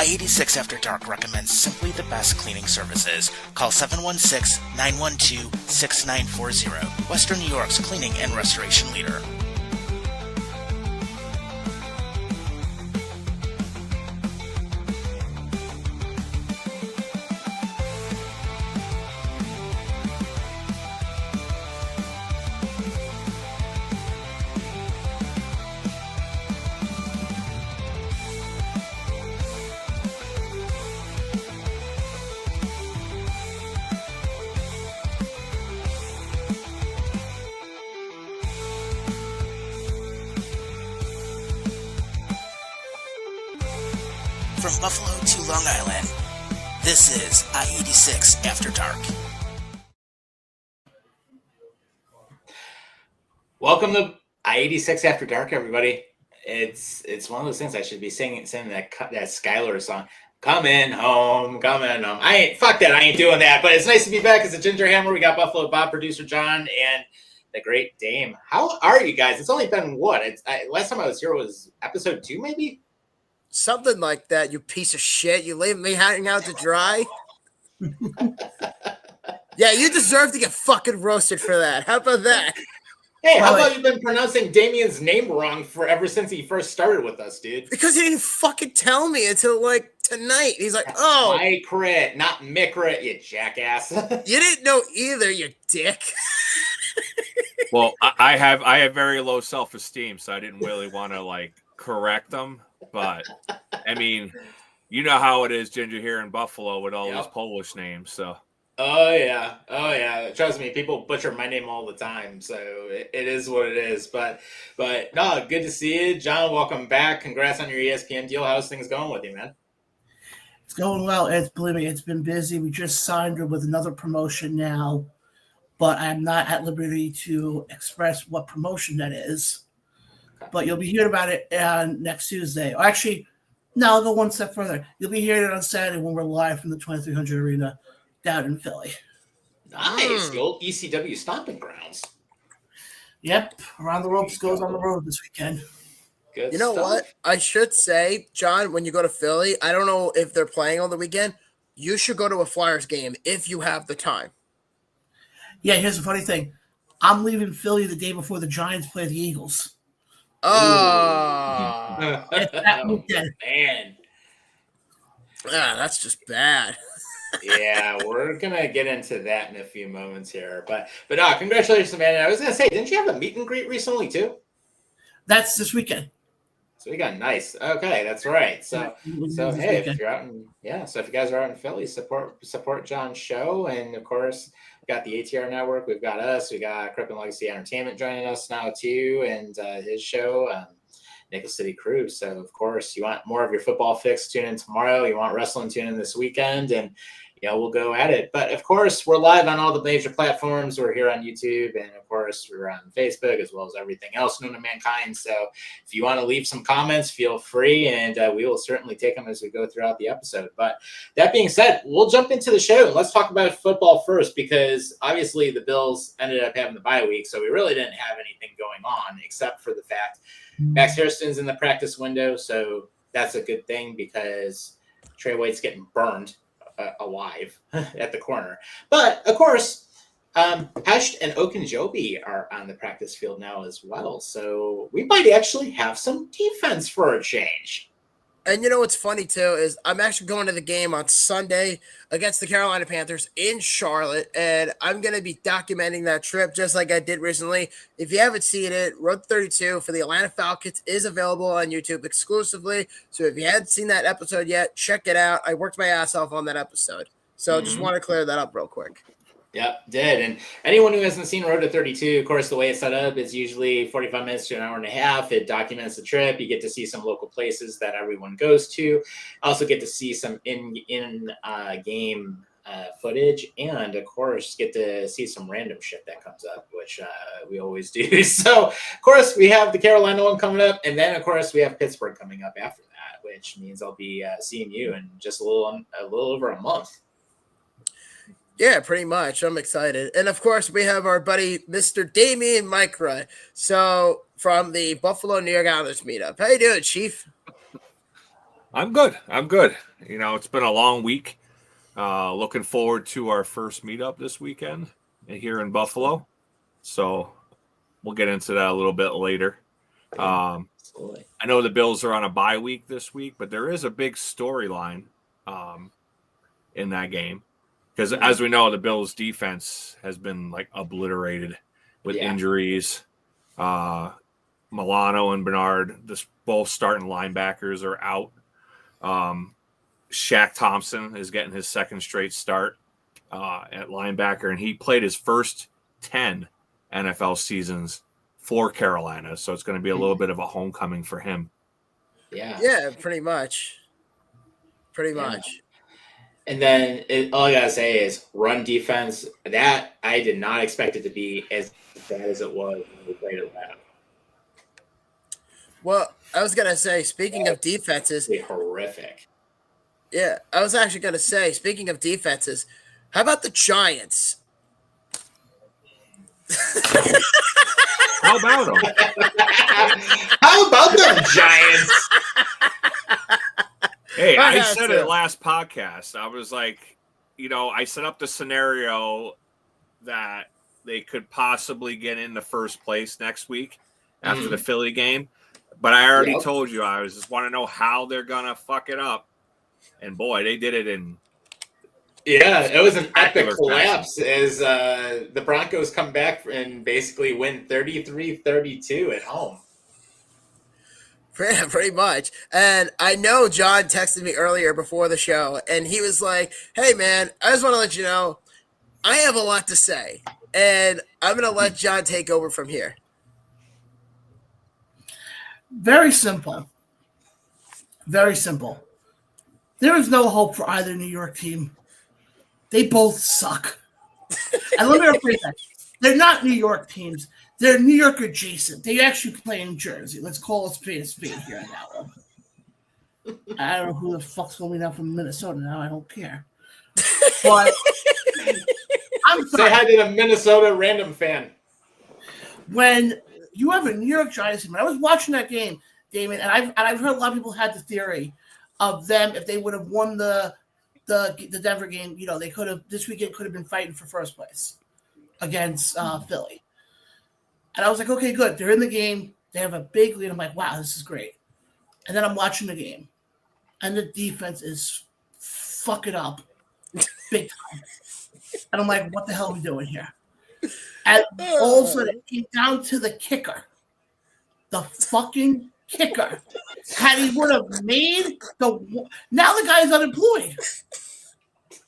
I-86 After Dark recommends simply the best cleaning services. Call 716-912-6940. Western New York's cleaning and restoration leader. From Buffalo to Long Island, this is I-86 After Dark. Welcome to I-86 After Dark, everybody. It's one of those things I should be singing that Skylar song. Coming home. Fuck that, I ain't doing that. But it's nice to be back as a Ginger Hammer. We got Buffalo Bob, producer John, and the great Dame. How are you guys? It's only been what? Last time I was here was episode 2, maybe? Something like that, you piece of shit. You leave me hanging out to dry. Yeah, you deserve to get fucking roasted for that. How about that? Hey, how about you've been pronouncing Damien's name wrong ever since he first started with us, dude? Because he didn't fucking tell me until like tonight. He's like, oh. Micrit, not Micrit, you jackass. You didn't know either, you dick. Well, I have very low self-esteem, so I didn't really want to correct them. But I mean, you know how it is, Ginger, here in Buffalo with all those Polish names. So. Oh yeah. Trust me, people butcher my name all the time, so it is what it is. But no, good to see you, John. Welcome back. Congrats on your ESPN deal. How's things going with you, man? It's going well. Believe me, it's been busy. We just signed her with another promotion now, but I'm not at liberty to express what promotion that is. But you'll be hearing about it next Tuesday. Or actually, no, I'll go one step further. You'll be hearing it on Saturday when we're live from the 2300 Arena down in Philly. Nice. The old ECW stomping grounds. Yep. Around the Ropes goes on the road this weekend. Good You know stuff. what? I should say, John, when you go to Philly, I don't know if they're playing on the weekend. You should go to a Flyers game if you have the time. Yeah, here's the funny thing. I'm leaving Philly the day before the Giants play the Eagles. Oh, Man. That's just bad. Yeah, we're gonna get into that in a few moments here. But no, congratulations, man. And I was gonna say, didn't you have a meet and greet recently too? That's this weekend. So we got nice. Okay, that's right. So hey, if you're out in so if you guys are out in Philly, support John's show, and of course we got the ATR Network. We've got us. We got Crippin' Legacy Entertainment joining us now too, and his show, Nickel City Crew. So of course, you want more of your football fix? Tune in tomorrow. You want wrestling? Tune in this weekend, and we'll go at it. But of course, we're live on all the major platforms. We're here on YouTube, and of course, we're on Facebook as well as everything else known to mankind. So if you want to leave some comments, feel free, and we will certainly take them as we go throughout the episode. But that being said, we'll jump into the show. Let's talk about football first, because obviously the Bills ended up having the bye week, so we really didn't have anything going on except for the fact Max Hairston's in the practice window, so that's a good thing because Trey White's getting burned alive at the corner. But of course, Pesht and Okunjobi are on the practice field now as well. So we might actually have some defense for a change. And you know what's funny too is I'm actually going to the game on Sunday against the Carolina Panthers in Charlotte, and I'm going to be documenting that trip just like I did recently. If you haven't seen it, Road 32 for the Atlanta Falcons is available on YouTube exclusively. So if you hadn't seen that episode yet, check it out. I worked my ass off on that episode. So just want to clear that up real quick. Yep, did. And anyone who hasn't seen Road to 32, of course, the way it's set up is usually 45 minutes to an hour and a half. It documents the trip. You get to see some local places that everyone goes to. Also get to see some in-game footage, and of course get to see some random shit that comes up, which we always do. So, of course, we have the Carolina one coming up, and then, of course, we have Pittsburgh coming up after that, which means I'll be seeing you in just a little over a month. Yeah, pretty much. I'm excited. And of course, we have our buddy, Mr. Damien Micra. So from the Buffalo New York Islanders meetup. How you doing, Chief? I'm good. You know, it's been a long week. Looking forward to our first meetup this weekend here in Buffalo. So we'll get into that a little bit later. I know the Bills are on a bye week this week, but there is a big storyline in that game because, as we know, the Bills' defense has been like obliterated with injuries. Milano and Bernard, both starting linebackers, are out. Shaq Thompson is getting his second straight start at linebacker, and he played his first 10 NFL seasons for Carolina, so it's going to be a little bit of a homecoming for him. Yeah, pretty much. And then all I gotta say is run defense. That I did not expect it to be as bad as it was when we played it last. Well, I was gonna say, speaking of defenses, horrific. Yeah, I was actually gonna say, speaking of defenses, how about the Giants? How about them? How about them Giants? Hey, I said it last podcast. I was like, you know, I set up the scenario that they could possibly get into first place next week after the Philly game. But I already told you I just want to know how they're going to fuck it up. And boy, they did it in. Yeah, it was an epic collapse as the Broncos come back and basically win 33-32 at home. Pretty much. And I know John texted me earlier before the show, and he was like, hey, man, I just want to let you know, I have a lot to say, and I'm going to let John take over from here. Very simple. Very simple. There is no hope for either New York team. They both suck. And let me rephrase that. They're not New York teams. They're New York adjacent. They actually play in Jersey. Let's call a spade here on that one. I don't know who the fuck's going now from Minnesota now. I don't care. But I'm sorry. Say hi to the Minnesota random fan. When you have a New York Giants team, I was watching that game, Damon, and I've heard a lot of people had the theory of them if they would have won the Denver game, you know, they could have this weekend could have been fighting for first place against Philly. And I was like, okay, good. They're in the game. They have a big lead. I'm like, wow, this is great. And then I'm watching the game, and the defense is fucking up big time. And I'm like, what the hell are we doing here? And all of a sudden, it came down to the kicker. The fucking kicker. Had he would have made now the guy's unemployed.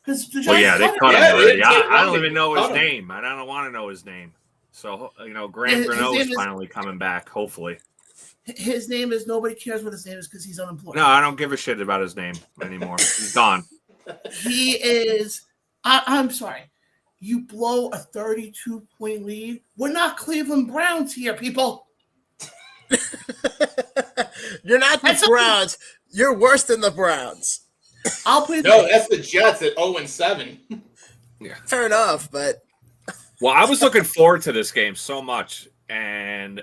Well, yeah, they cut him already. I don't even know his name. I don't want to know his name. So, you know, Graham Granot is finally coming back, hopefully. His name is, nobody cares what his name is because he's unemployed. No, I don't give a shit about his name anymore. He's gone. He is, I'm sorry. You blow a 32-point lead. We're not Cleveland Browns here, people. You're not the Browns. You're worse than the Browns. That's the Jets at 0-7. Yeah, fair enough, but well, I was looking forward to this game so much, and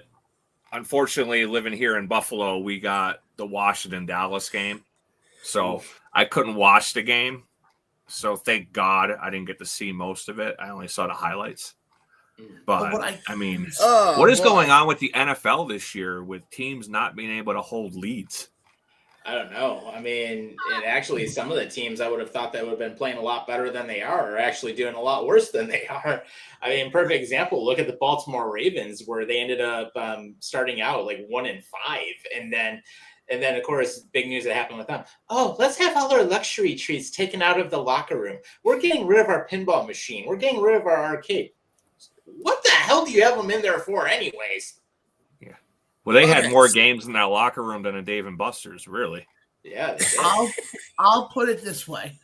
unfortunately, living here in Buffalo, we got the Washington-Dallas game, so I couldn't watch the game. So thank God I didn't get to see most of it. I only saw the highlights. But I mean, what is going on with the NFL this year with teams not being able to hold leads? I don't know. I mean, and actually, some of the teams I would have thought that would have been playing a lot better than they are actually doing a lot worse than they are. I mean, perfect example. Look at the Baltimore Ravens, where they ended up starting out like 1-5, and then of course, big news that happened with them. Oh, let's have all our luxury treats taken out of the locker room. We're getting rid of our pinball machine. We're getting rid of our arcade. What the hell do you have them in there for, anyways? Yeah. Well, they had more games in that locker room than a Dave and Buster's, really. Yeah. I'll put it this way.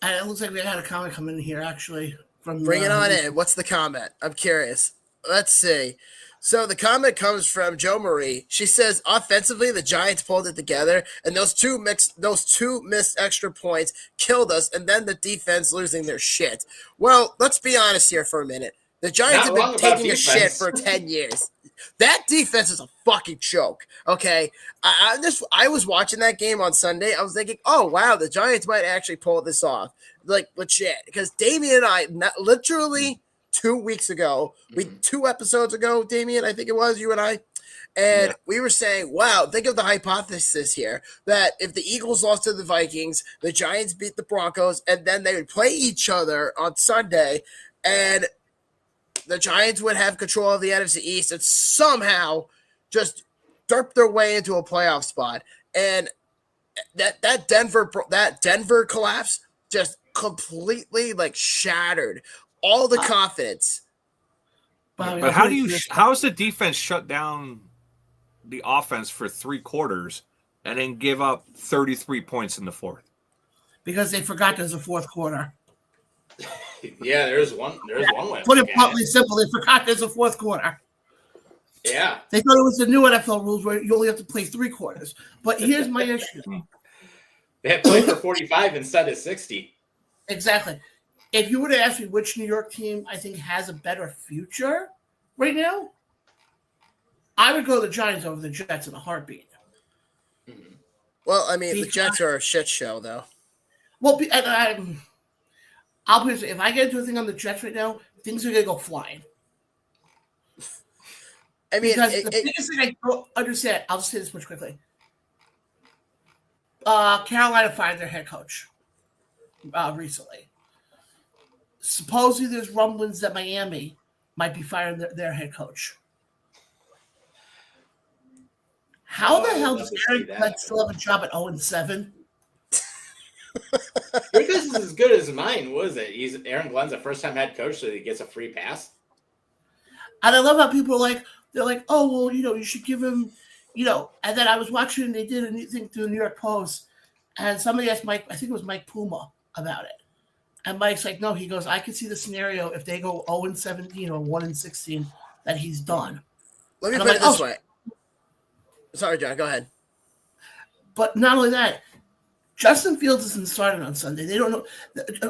And it looks like we had a comment come in here, actually. Bring it on in. What's the comment? I'm curious. Let's see. So the comment comes from Joe Marie. She says, offensively, the Giants pulled it together, and those two missed extra points killed us, and then the defense losing their shit. Well, let's be honest here for a minute. The Giants have been taking a shit for 10 years. That defense is a fucking joke. Okay, I was watching that game on Sunday. I was thinking, oh wow, the Giants might actually pull this off, like legit. Because Damien and I, literally 2 weeks ago, 2 episodes ago, Damien, I think it was you and I, and we were saying, wow, think of the hypothesis here that if the Eagles lost to the Vikings, the Giants beat the Broncos, and then they would play each other on Sunday, and the Giants would have control of the NFC East and somehow just derp their way into a playoff spot. And that Denver collapse just completely like shattered all the confidence. But how is the defense shut down the offense for 3 quarters and then give up 33 points in the fourth? Because they forgot there's a fourth quarter. Yeah, there's one way. Put it bluntly simple, they forgot there's a fourth quarter. Yeah. They thought it was the new NFL rules where you only have to play 3 quarters. But here's my issue. They had played for 45 instead of 60. Exactly. If you were to ask me which New York team I think has a better future right now, I would go the Giants over the Jets in a heartbeat. Well, I mean, the Jets are a shit show, though. Well, I'll put it this way, if I get into a thing on the Jets right now, things are going to go flying. I mean, because the biggest thing I don't understand, I'll just say this much quickly. Carolina fired their head coach recently. Supposedly there's rumblings that Miami might be firing their head coach. How the hell does Aaron Glenn still have a job at 0-7? Your guess is as good as mine, was it? Aaron Glenn's a first-time head coach, so he gets a free pass. And I love how people are they're like, oh, well, you should give him, And then I was watching, they did a new thing through the New York Post, and somebody asked Mike, I think it was Mike Puma, about it. And Mike's like, no, he goes, I can see the scenario if they go 0-17 or 1-16 that he's done. Let me put it this way. Sorry, John, go ahead. But not only that, Justin Fields isn't starting on Sunday. They don't know.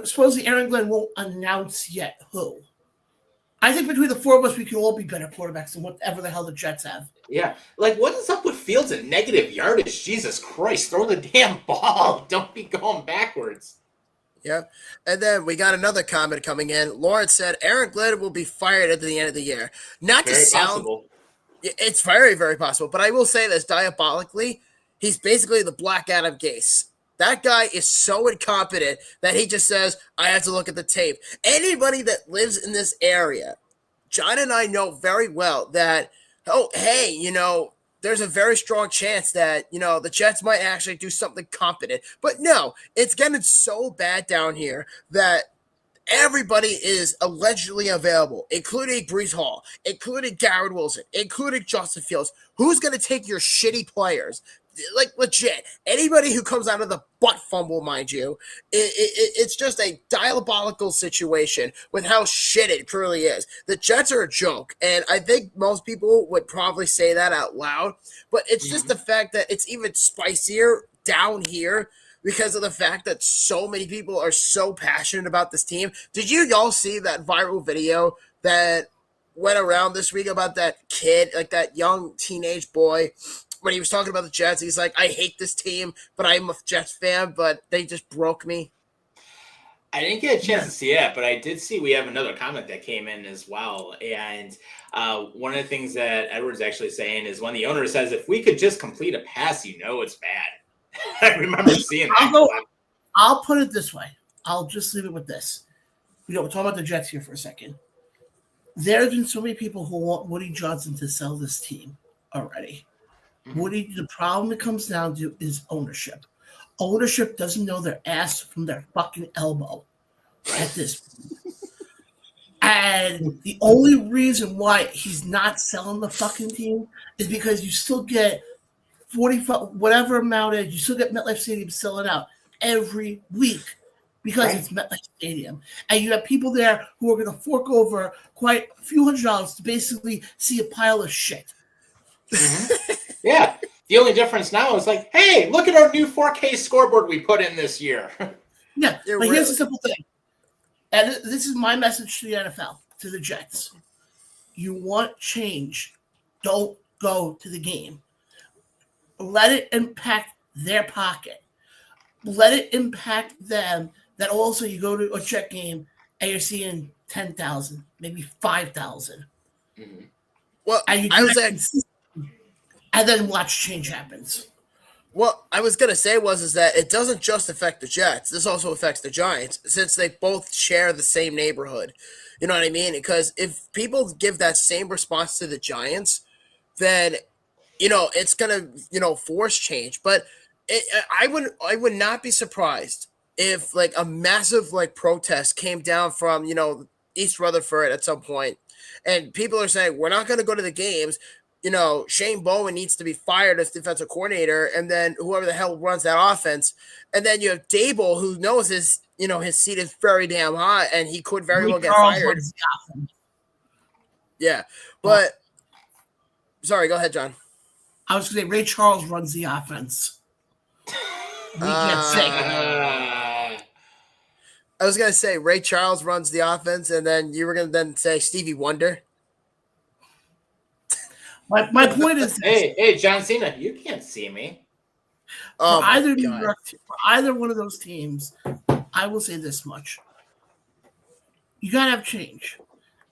Supposedly Aaron Glenn won't announce yet who. I think between the 4 of us, we can all be better quarterbacks than whatever the hell the Jets have. Yeah. Like, what is up with Fields and negative yardage? Jesus Christ. Throw the damn ball. Don't be going backwards. Yeah. And then we got another comment coming in. Lawrence said Aaron Glenn will be fired at the end of the year. Not very to sound possible. It's very, very possible. But I will say this diabolically, he's basically the Black Adam Gase. That guy is so incompetent that he just says, I have to look at the tape. Anybody that lives in this area, John and I know very well that, there's a very strong chance that, the Jets might actually do something competent. But no, it's getting so bad down here that everybody is allegedly available, including Breece Hall, including Garrett Wilson, including Justin Fields. Who's going to take your shitty players? Like, legit, anybody who comes out of the butt fumble, mind you, it's just a diabolical situation with how shit it truly is. The Jets are a joke, and I think most people would probably say that out loud, but it's just the fact that it's even spicier down here because of the fact that so many people are so passionate about this team. Did y'all see that viral video that went around this week about that kid, like that young teenage boy, when he was talking about the Jets? He's like, I hate this team, but I'm a Jets fan, but they just broke me. I didn't get a chance to see it, but I did see we have another comment that came in as well. And one of the things that Edward's actually saying is when the owner says, if we could just complete a pass, it's bad. I remember seeing that. I'll put it this way. I'll just leave it with this. We're talking about the Jets here for a second. There's been so many people who want Woody Johnson to sell this team already. Woody, the problem it comes down to is ownership. Ownership doesn't know their ass from their fucking elbow at this point. And the only reason why he's not selling the fucking team is because you still get 45, whatever amount it is, you still get MetLife Stadium selling out every week because it's MetLife Stadium. And you have people there who are going to fork over quite a few $100s to basically see a pile of shit. Yeah. The only difference now is like, hey, look at our new 4K scoreboard we put in this year. Yeah, but here's the simple thing. And this is my message to the NFL, to the Jets. You want change. don't go to the game. Let it impact their pocket. Let it impact them that also you go to a check game and you're seeing 10,000, maybe 5,000. Mm-hmm. Well, And and then watch change happens. What I was gonna say is that it doesn't just affect the Jets. This also affects the Giants, since they both share the same neighborhood. You know what I mean? Because if people give that same response to the Giants, then it's gonna force change. But I would not be surprised if like a massive like protest came down from East Rutherford at some point, and people are saying we're not gonna go to the games. Shane Bowen needs to be fired as defensive coordinator, and then whoever the hell runs that offense, and then you have Dable, who knows his seat is very damn hot, and he could very well get fired. Yeah, but sorry, go ahead, John. I was going to say Ray Charles runs the offense. We get sick. I was going to say Ray Charles runs the offense, and then you were going to then say Stevie Wonder. My point is, hey, John Cena, you can't see me. For either one of those teams, I will say this much: you gotta have change.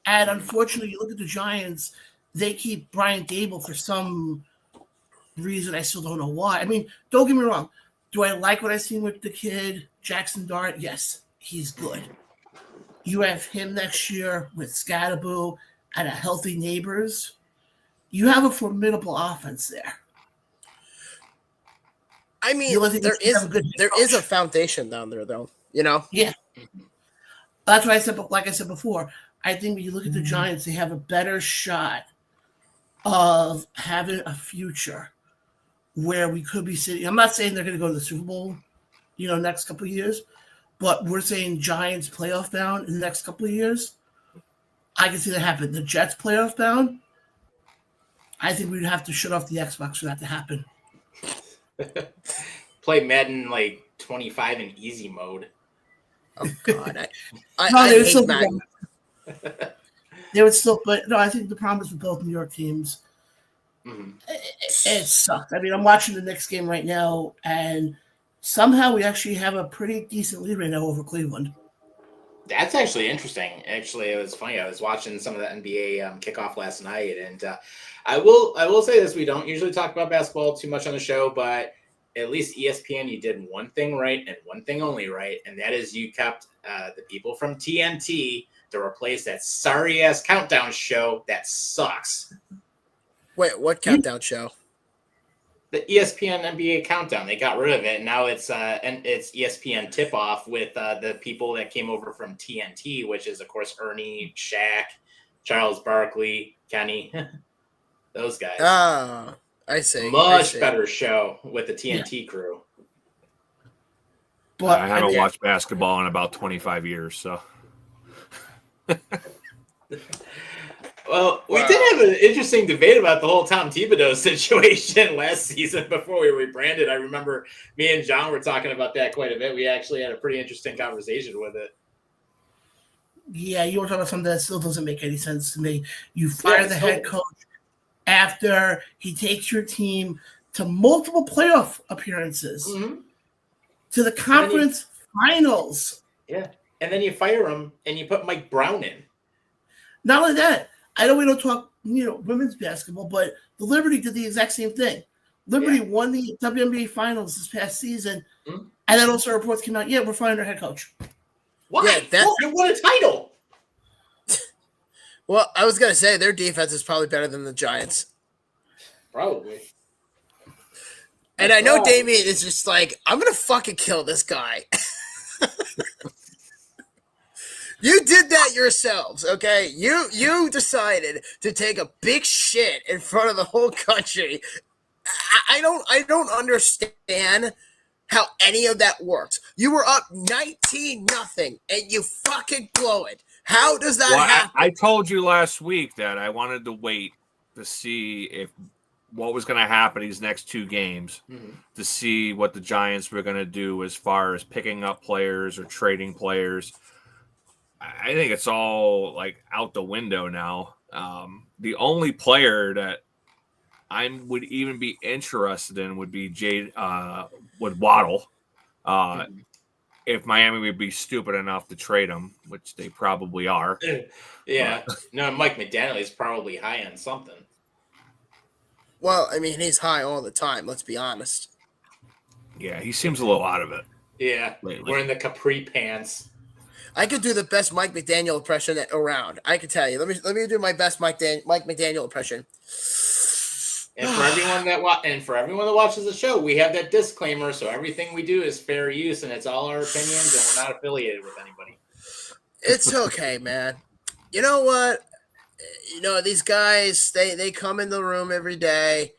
And unfortunately, you look at the Giants; they keep Brian Dable for some reason. I still don't know why. I mean, don't get me wrong. Do I like what I've seen with the kid Jackson Dart? Yes, he's good. You have him next year with Scatterboo and a healthy Neighbors. You have a formidable offense there. I mean, there is a foundation down there, though. Yeah. That's what I said. But like I said before, I think when you look at the Giants, they have a better shot of having a future where we could be sitting. I'm not saying they're going to go to the Super Bowl, next couple of years, but we're saying Giants playoff bound in the next couple of years. I can see that happen. The Jets playoff bound. I think we'd have to shut off the Xbox for that to happen. Play Madden like 25 in easy mode. Oh God, I hate Madden. They would still, but no, I think the problem is with both New York teams. Mm-hmm. It sucked. I mean, I'm watching the next game right now, and somehow we actually have a pretty decent lead right now over Cleveland. That's actually interesting. Actually, it was funny. I was watching some of the NBA kickoff last night, and I will say this: we don't usually talk about basketball too much on the show, but at least ESPN, you did one thing right and one thing only right, and that is you kept the people from TNT to replace that sorry ass countdown show that sucks. Wait, what countdown show? The ESPN NBA countdown. They got rid of it, and now it's ESPN tip off with the people that came over from TNT, which is of course Ernie, Shaq, Charles Barkley, Kenny, those guys. Ah, I see. Much better show with the TNT crew. But I haven't watched basketball in about 25 years, so. Well, we did have an interesting debate about the whole Tom Thibodeau situation last season before we rebranded. I remember me and John were talking about that quite a bit. We actually had a pretty interesting conversation with it. Yeah, you were talking about something that still doesn't make any sense to me. You fire the head coach after he takes your team to multiple playoff appearances, to the conference finals. Yeah, and then you fire him and you put Mike Brown in. Not only that, I know we don't talk, women's basketball, but the Liberty did the exact same thing. Liberty won the WNBA finals this past season, and then also reports came out, we're firing our head coach. Why? Yeah, they won a title. Well, I was going to say their defense is probably better than the Giants. Probably. And I know Damien is just like, I'm going to fucking kill this guy. You did that yourselves, okay? You decided to take a big shit in front of the whole country. I don't understand how any of that works. You were up 19-0 and you fucking blow it. How does that happen? I told you last week that I wanted to wait to see what was going to happen these next two games, to see what the Giants were going to do as far as picking up players or trading players. I think it's all like out the window now. The only player that I would even be interested in would be would Waddle. If Miami would be stupid enough to trade him, which they probably are. Yeah. No, Mike McDaniel is probably high on something. Well, I mean, he's high all the time. Let's be honest. Yeah, he seems a little out of it. Yeah, lately. Wearing the capri pants. I could do the best Mike McDaniel impression around. I can tell you. Let me do my best Mike McDaniel impression. And for everyone that watches the show, we have that disclaimer. So everything we do is fair use, and it's all our opinions, and we're not affiliated with anybody. It's okay, man. You know what? You know, these guys, they come in the room every day.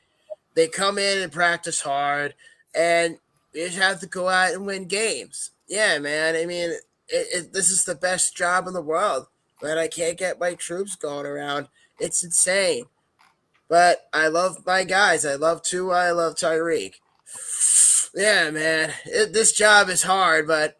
They come in and practice hard, and you just have to go out and win games. Yeah, man. I mean, this is the best job in the world, but I can't get my troops going around. It's insane. But I love my guys. I love Tua. I love Tyreek. Yeah, man. This job is hard, but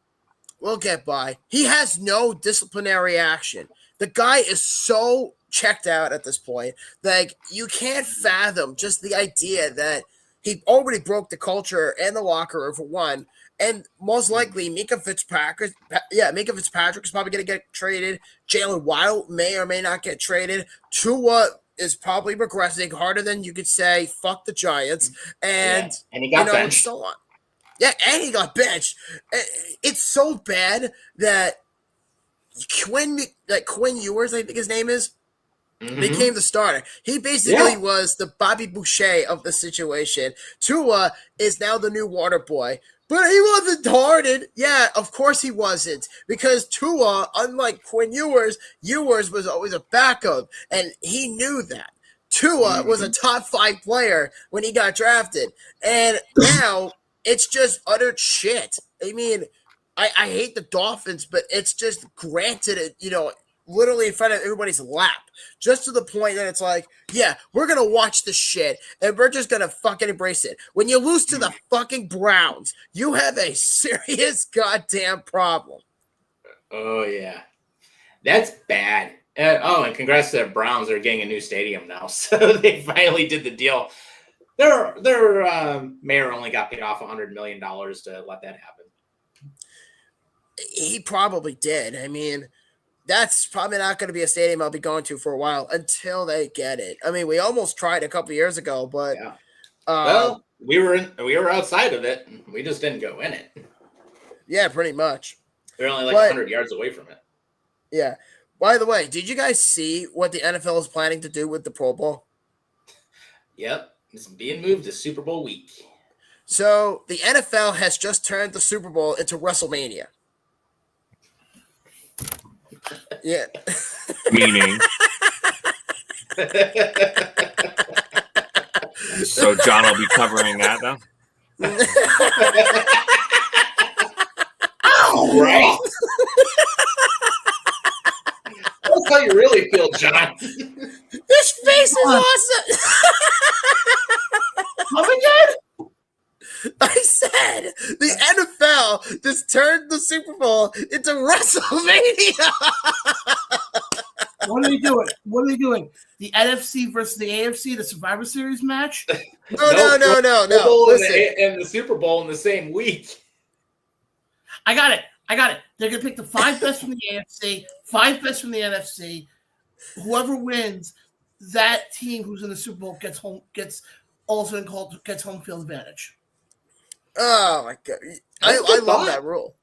we'll get by. He has no disciplinary action. The guy is so checked out at this point. Like, you can't fathom just the idea that he already broke the culture and the locker room for one. And most likely, Mika Fitzpatrick is probably going to get traded. Jalen Waddle may or may not get traded. Tua is probably regressing harder than you could say. Fuck the Giants, and he got benched. and so on. Yeah, and he got benched. It's so bad that Quinn Ewers, I think his name is, became the starter. He basically was the Bobby Boucher of the situation. Tua is now the new water boy. But he wasn't Harden. Yeah, of course he wasn't. Because Tua, unlike Quinn Ewers was always a backup. And he knew that. Tua was a top 5 player when he got drafted. And now it's just utter shit. I mean, I hate the Dolphins, but it's just granted it, literally in front of everybody's lap. Just to the point that it's like, yeah, we're going to watch this shit and we're just going to fucking embrace it. When you lose to the fucking Browns, you have a serious goddamn problem. Oh, yeah. That's bad. And congrats to the Browns. They're getting a new stadium now. So they finally did the deal. Their mayor only got paid off $100 million to let that happen. He probably did. I mean, that's probably not going to be a stadium I'll be going to for a while until they get it. I mean, we almost tried a couple years ago, but we were outside of it. We just didn't go in it. Yeah, pretty much. We're only 100 yards away from it. Yeah. By the way, did you guys see what the NFL is planning to do with the Pro Bowl? Yep, it's being moved to Super Bowl week. So the NFL has just turned the Super Bowl into WrestleMania. Yeah. Meaning. So John will be covering that now? Right. That's how you really feel, John. This face is awesome. Come again? I said the NFL just turned the Super Bowl into WrestleMania. What are they doing? What are they doing? The NFC versus the AFC, the Survivor Series match? No. Listen. And the Super Bowl in the same week. I got it. They're going to pick the 5 best from the AFC, 5 best from the NFC. Whoever wins, that team who's in the Super Bowl gets home field advantage. Oh my God. I love that rule.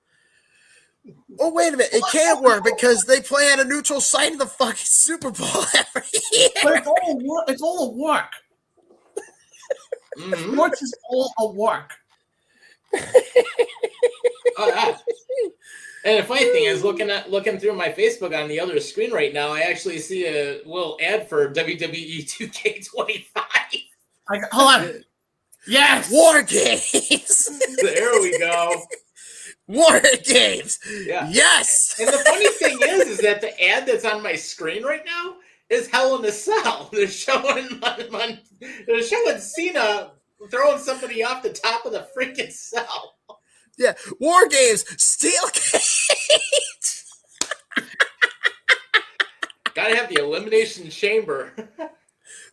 Oh, wait a minute. It can't work because they play at a neutral site in the fucking Super Bowl every year. But it's all a work. Sports is all a work. Oh, yeah. And the funny thing is, looking through my Facebook on the other screen right now, I actually see a little ad for WWE 2K25. Hold on. Yes. War Games. There we go. War Games. Yeah. Yes. And the funny thing is that the ad that's on my screen right now is Hell in a Cell. They're showing Cena throwing somebody off the top of the freaking cell. Yeah. War Games. Steel Cage. Gotta have the Elimination Chamber.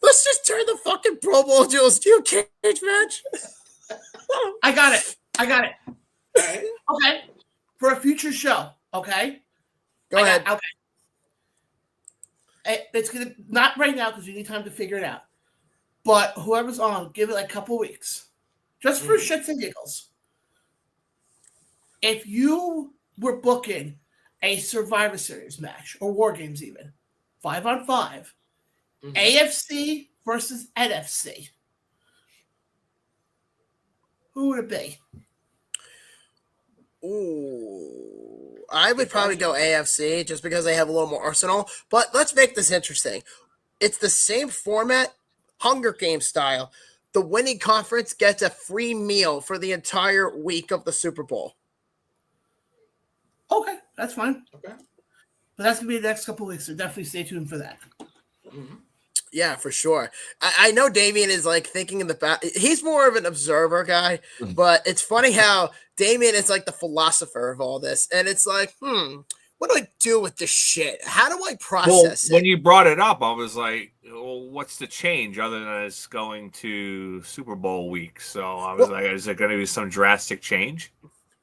Let's just turn the fucking Pro Bowl into a steel cage match. I got it. All right. Okay. For a future show. Okay. Go ahead. Okay. It's gonna not right now because we need time to figure it out. But whoever's on, give it like a couple weeks, just for shits and giggles. If you were booking a Survivor Series match or War Games, even 5-on-5, AFC versus NFC, who would it be? Ooh, I would probably go AFC just because they have a little more arsenal. But let's make this interesting. It's the same format, Hunger Games style. The winning conference gets a free meal for the entire week of the Super Bowl. Okay, that's fine. Okay. But that's gonna be the next couple of weeks, so definitely stay tuned for that. Yeah, for sure. I know Damien is like thinking in the back. He's more of an observer guy, but it's funny how Damien is like the philosopher of all this. And it's like, what do I do with this shit? How do I process it? When you brought it up, I was like, well, what's the change other than it's going to Super Bowl week? So I was like, is it going to be some drastic change?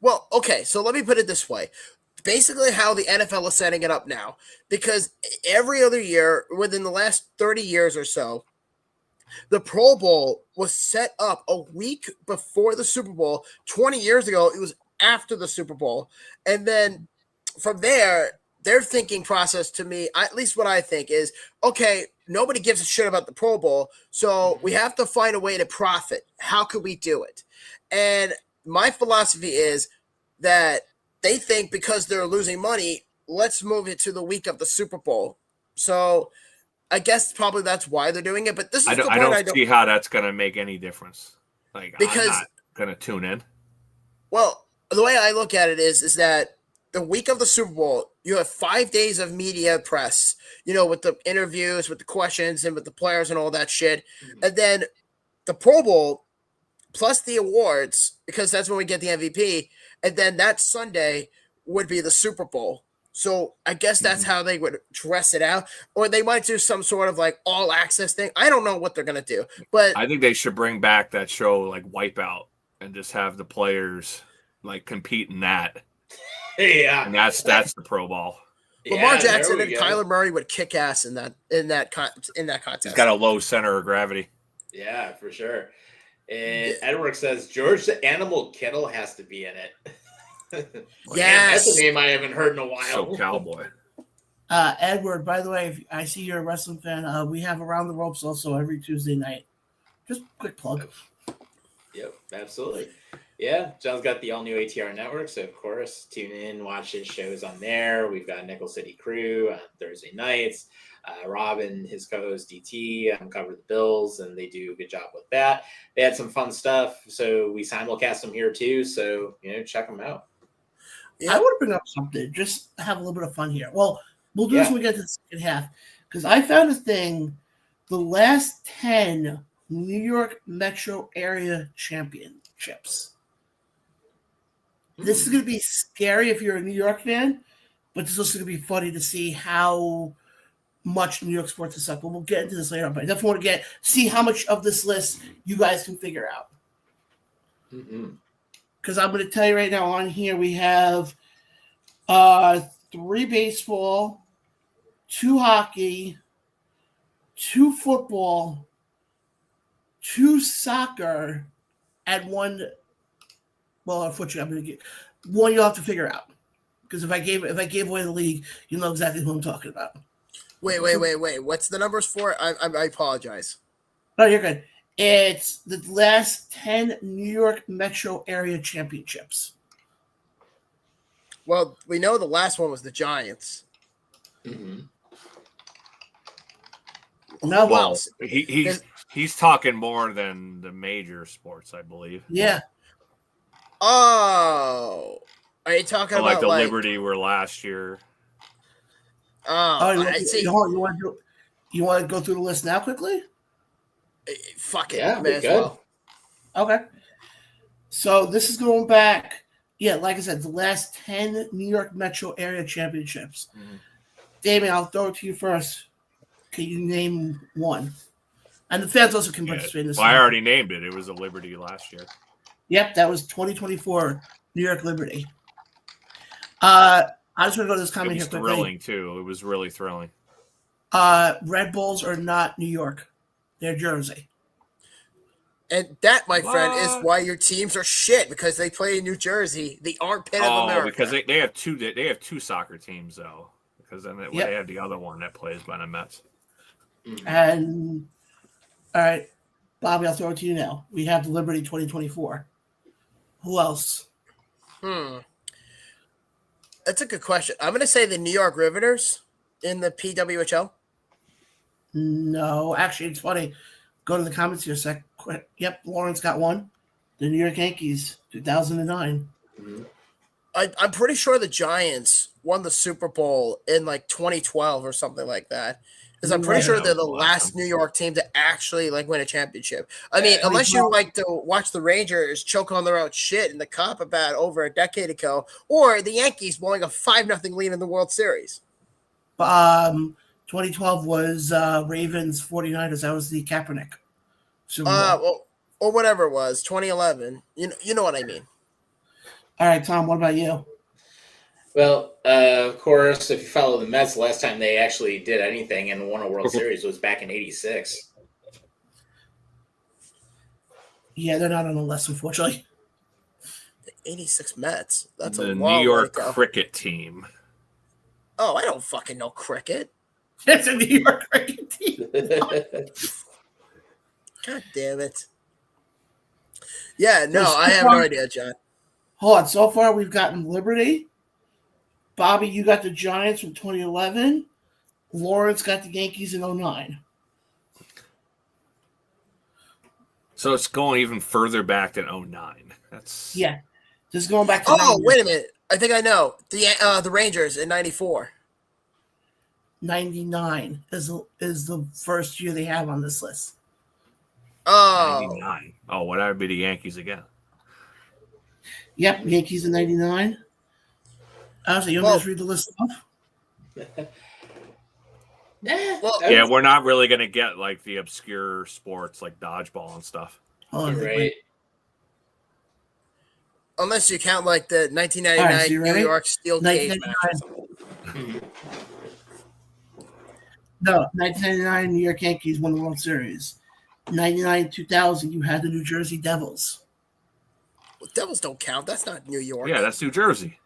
Well, okay, so let me put it this way. Basically how the NFL is setting it up now, because every other year within the last 30 years or so, the Pro Bowl was set up a week before the Super Bowl. 20 years ago, it was after the Super Bowl. And then from there, their thinking process to me, at least what I think is, okay, nobody gives a shit about the Pro Bowl, so we have to find a way to profit. How could we do it? And my philosophy is that they think because they're losing money, let's move it to the week of the Super Bowl. So I guess probably that's why they're doing it. But this is the part I don't see how that's going to make any difference. Like, because I'm not going to tune in. Well, the way I look at it is that the week of the Super Bowl, you have 5 days of media press, with the interviews, with the questions, and with the players and all that shit. And then the Pro Bowl plus the awards, because that's when we get the MVP. And then that Sunday would be the Super Bowl. So I guess that's how they would dress it out. Or they might do some sort of like all access thing. I don't know what they're going to do. But I think they should bring back that show like Wipeout and just have the players like compete in that. Yeah. And that's the Pro Bowl. Lamar Jackson and Kyler Murray would kick ass in that contest. He's got a low center of gravity. Yeah, for sure. And Edward says George the Animal Kittle has to be in it. Yes, that's a name I haven't heard in a while. So cowboy. Edward, by the way, if I see you're a wrestling fan, we have Around the Ropes also every Tuesday night. Just quick plug. Yep, absolutely. Yeah, John's got the all-new ATR network, so of course, tune in, watch his shows on there. We've got Nickel City Crew on Thursday nights. Rob and his co-host DT cover the Bills, and they do a good job with that. They had some fun stuff, so we simulcast them here too. So check them out. Yeah. I want to bring up something, just have a little bit of fun here. Well, we'll do this when we get to the second half, because I found a thing: the last 10 New York metro area championships. This is going to be scary if you're a New York fan, but it's also going to be funny to see how much New York sports is up. But we'll get into this later on. But I definitely want to see how much of this list you guys can figure out. Because I'm going to tell you right now on here we have 3 baseball, 2 hockey, 2 football, 2 soccer, and 1. Well, unfortunately, I'm going to get one. You'll have to figure out, because if I gave away the league, you'll know exactly who I'm talking about. Wait. What's the numbers for it? I apologize. No, you're good. It's the last 10 New York metro area championships. Well, we know the last one was the Giants. No, well, he's talking more than the major sports, I believe. Yeah. Oh, are you talking about the Liberty were last year? I see. You want to go through the list now quickly? Fuck it. Yeah, may as well. Okay. So this is going back. Yeah, like I said, the last 10 New York metro area championships. Damien, I'll throw it to you first. Can you name one? And the fans also can Yeah. participate in this. Well, I already named it. It was a Liberty last year. Yep, that was 2024 New York Liberty. I just want to go to this It comment was here quickly. thrilling too. It was really thrilling. Red Bulls are not New York; they're Jersey. And that, my friend, is What? why your teams are shit, because they play in New Jersey, the armpit of America. Because they have two soccer teams though. Because then they have the other one that plays by the Mets. And all right, Bobby, I'll throw it to you now. We have the Liberty 2024. Who else? That's a good question. I'm going to say the New York Riveters in the PWHL. No, actually, it's funny. Go to the comments here a sec. Yep, Lawrence got one. The New York Yankees, 2009. I'm pretty sure the Giants won the Super Bowl in like 2012 or something like that. Because I'm pretty sure they're the last New York team to actually like win a championship. I mean, unless you like to watch the Rangers choke on their own shit in the Cup about over a decade ago, or the Yankees blowing a 5-0 lead in the World Series. 2012 was Ravens 49ers. That was the Kaepernick Super Bowl. Or whatever it was, 2011. You know what I mean. All right, Tom, what about you? Well, of course, if you follow the Mets, the last time they actually did anything and won a World Series was back in '86. Yeah, they're not on the list, unfortunately. The 86 Mets. That's The a New long York way to go. cricket team. Oh, I don't fucking know cricket. It's a New York cricket team. God damn it. Yeah, no, I have no idea, John. Hold on. So far, we've gotten Liberty. Bobby, you got the Giants from 2011. Lawrence got the Yankees in 2009. So it's going even further back than 2009. That's Yeah. This is going back to Oh, wait a minute. I think I know. The Rangers in 94. 99 is the first year they have on this list. Oh. 99. Oh, well, that would be the Yankees again. Yep, Yankees in 99. Honestly, you want me to just read the list off? Well, Yeah, we're not really going to get like the obscure sports like dodgeball and stuff. Hold on, Right. unless you count like the 1999 All right, so you New ready? York Steel Cage match. 1999. No, 1999 New York Yankees won the World Series. 99-2000, you had the New Jersey Devils. Well, Devils don't count. That's not New York. Yeah, that's New Jersey.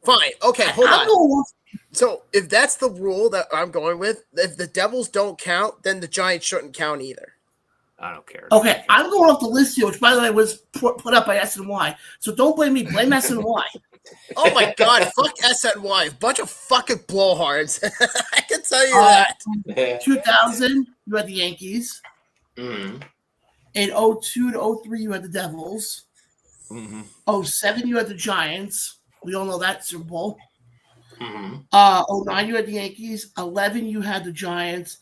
Fine. Okay, hold I'm on. going- So if that's the rule that I'm going with, if the Devils don't count, then the Giants shouldn't count either. I don't care. Okay, I'm going off the list here, which by the way was put up by SNY. So don't blame me. Blame SNY. Oh my God, fuck SNY. Bunch of fucking blowhards. I can tell you that. 2000, you had the Yankees. Mhm. In 02 to 03, you had the Devils. Mm-hmm. 07, you had the Giants. We all know that Super Bowl. Mhm. 09, you had the Yankees. 11, you had the Giants.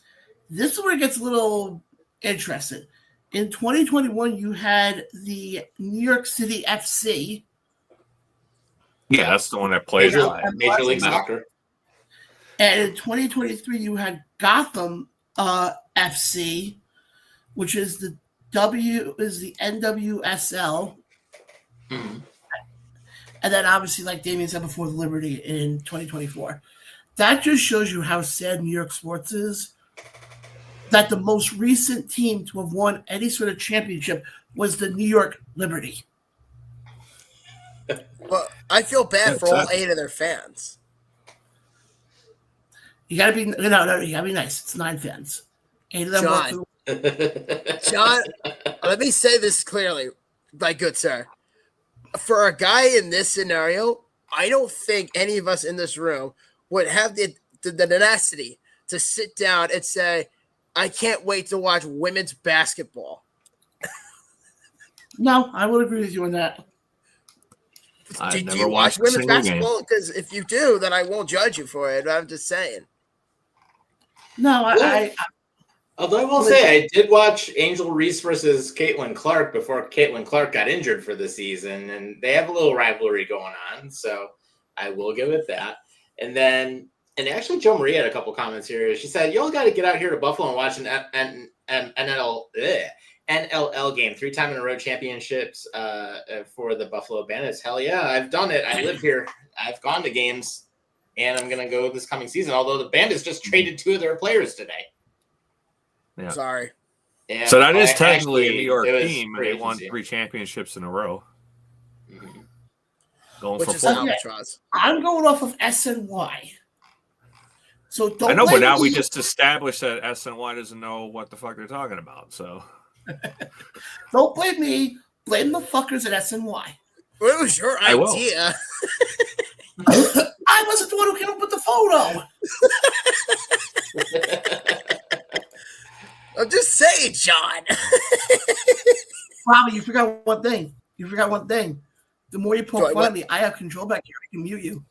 This is where it gets a little interesting. In 2021, you had the New York City FC. Yeah, that's the one that plays. Major League Soccer. And in 2023, you had Gotham FC, which is the NWSL. Mhm. And then obviously, like Damien said before, the Liberty in 2024. That just shows you how sad New York sports is. That the most recent team to have won any sort of championship was the New York Liberty. But I feel bad for all 8 of their fans. You gotta be you gotta be nice. It's 9 fans. 8 of them John. John, let me say this clearly, my good sir. For a guy in this scenario, I don't think any of us in this room would have the tenacity to sit down and say, I can't wait to watch women's basketball. No, I would agree with you on that. I've Do never you watch watched a women's single game. basketball? Because if you do, then I won't judge you for it. I'm just saying. No, I Although I will say, I did watch Angel Reese versus Caitlin Clark before Caitlin Clark got injured for the season, and they have a little rivalry going on, so I will give it that. And then And actually, Joe Marie had a couple comments here. She said, "Y'all got to get out here to Buffalo and watch an NLL game, 3-time in a row championships for the Buffalo Bandits." Hell yeah, I've done it. I live here. I've gone to games, and I'm gonna go this coming season. Although the Bandits just traded 2 of their players today. Yeah. Sorry. And So that is technically a New York it was team, and free they won agency. 3 championships in a row. Mhm. Going Which for is 4. albatross. I'm going off of SNY. So don't I know, but blame now we me. just established that SNY doesn't know what the fuck they're talking about. So Don't blame me. Blame the fuckers at SNY. What was your I will. idea? I wasn't the one who came up with the photo. I'm just saying, John. Bobby, you forgot one thing. The more you Do I poke fun what? at me, I have control back here. I can mute you.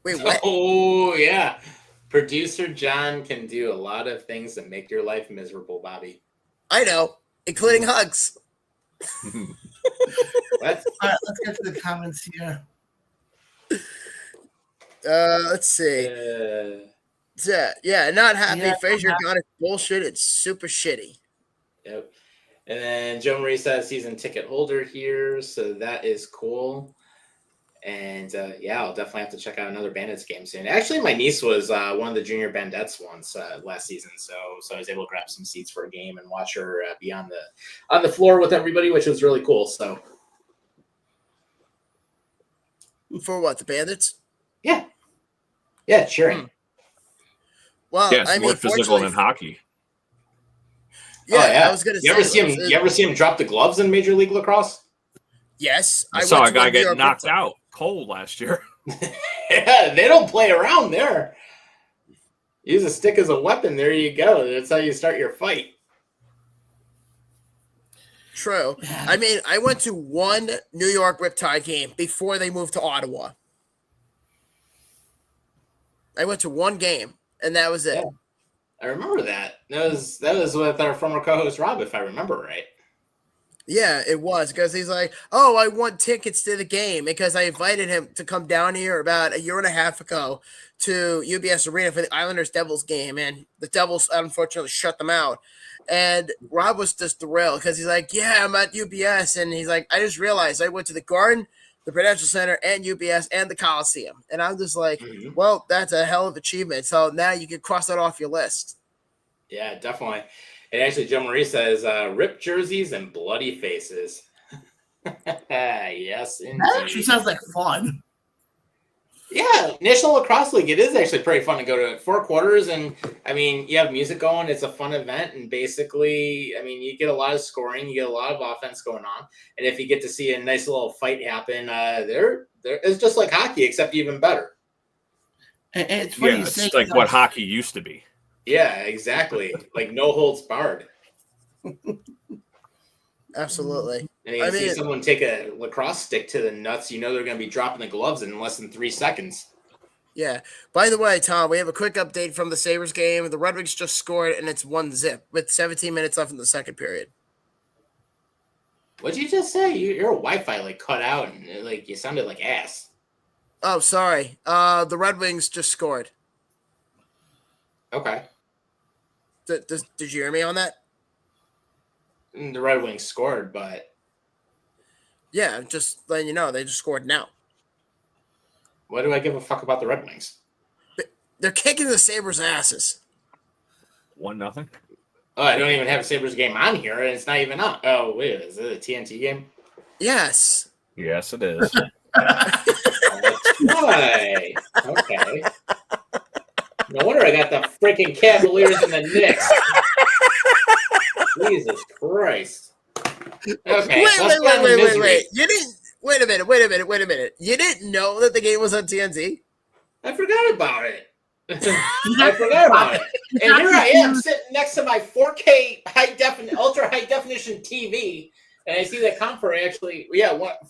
Wait, what? Oh yeah, producer John can do a lot of things that make your life miserable, Bobby. I know, including hugs. What? All right, let's get to the comments here. Let's see. Yeah, not happy. Yeah, Frazier got it bullshit. It's super shitty. Yep. And then Joe Marie says season ticket holder here, so that is cool. And yeah, I'll definitely have to check out another Bandits game soon. Actually, my niece was one of the junior Bandettes once last season, so I was able to grab some seats for a game and watch her be on the floor with everybody, which was really cool. So For what? The Bandits? yeah, cheering. Well, yeah, it's I more mean, physical fortunately, than hockey. yeah, Oh, yeah. I was gonna You say. ever see him drop the gloves in Major League Lacrosse? Yes, I saw went a to guy New get York knocked Riptide. out cold last year. Yeah, they don't play around there. Use a stick as a weapon. There you go. That's how you start your fight. True. I mean, I went to one New York Riptide game before they moved to Ottawa. I went to one game, and that was it. Yeah. I remember that. That was with our former co-host Rob, if I remember right. Yeah, it was because he's like, "Oh, I won tickets to the game because I invited him to come down here about a year and a half ago to UBS Arena for the Islanders Devils game, and the Devils unfortunately shut them out." And Rob was just thrilled because he's like, "Yeah, I'm at UBS," and he's like, "I just realized I went to the Garden, the Prudential Center, and UBS, and the Coliseum," and I'm just like, Mhm. "Well, that's a hell of achievement." So now you can cross that off your list. Yeah, definitely. And actually, Joe Marie says, ripped jerseys and bloody faces. Yes, That indeed. actually sounds like fun. Yeah, National Lacrosse League. It is actually pretty fun to go to 4 quarters. And, I mean, you have music going. It's a fun event. And basically, I mean, you get a lot of scoring. You get a lot of offense going on. And if you get to see a nice little fight happen, it's just like hockey, except even better. And it's funny Yeah, you say it's like what hockey used to be. Yeah, exactly. Like no holds barred. Absolutely. And you see someone take a lacrosse stick to the nuts, you know they're going to be dropping the gloves in less than 3 seconds. Yeah. By the way, Tom, we have a quick update from the Sabres game. The Red Wings just scored, and it's 1-0 with 17 minutes left in the second period. What'd you just say? Your Wi-Fi like cut out and like you sounded like ass. Oh, sorry. The Red Wings just scored. Okay. Did you hear me on that? And the Red Wings scored, but Yeah, just letting you know they just scored now. what do I give a fuck about the Red Wings? They're kicking the Sabres' asses. 1-0. Oh, I don't even have a Sabres game on here, and it's not even on. Oh, wait, is it a TNT game? Yes. Yes, it is. Why? Okay. No wonder I got the freaking Cavaliers and the Knicks. Jesus Christ. Okay. Wait. You didn't. Wait a minute. You didn't know that the game was on TNT? I forgot about it. I forgot about it. And here I am sitting next to my 4K ultra high definition TV, and I see that Comfer actually,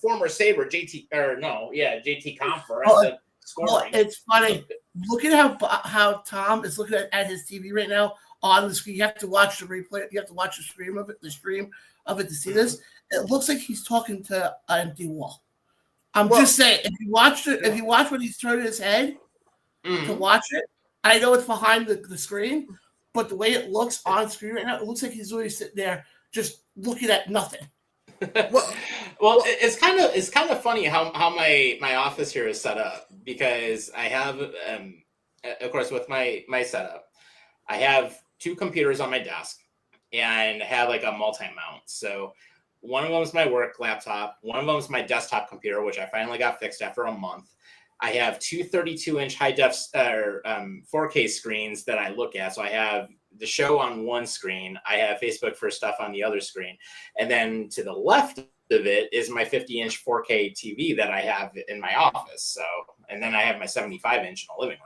former Sabre JT Comfer scoring. It's funny. Look at how Tom is looking at his TV right now on the screen. You have to watch the replay. You have to watch the stream of it to see this. It looks like he's talking to an empty wall. I'm just saying, if you watch when he's turning his head, to watch it. I know it's behind the screen, but the way it looks on screen right now, it looks like he's really sitting there just looking at nothing. Well, it's kind of funny how my office here is set up, because I have of course with my setup, I have 2 computers on my desk and have like a multi-mount. So one of them is my work laptop, one of them is my desktop computer, which I finally got fixed after a month. I have 2 32-inch high def 4K screens that I look at. So I have the show on one screen, I have Facebook for stuff on the other screen, and then to the left of it is my 50-inch 4K TV that I have in my office. So, and then I have my 75-inch in the living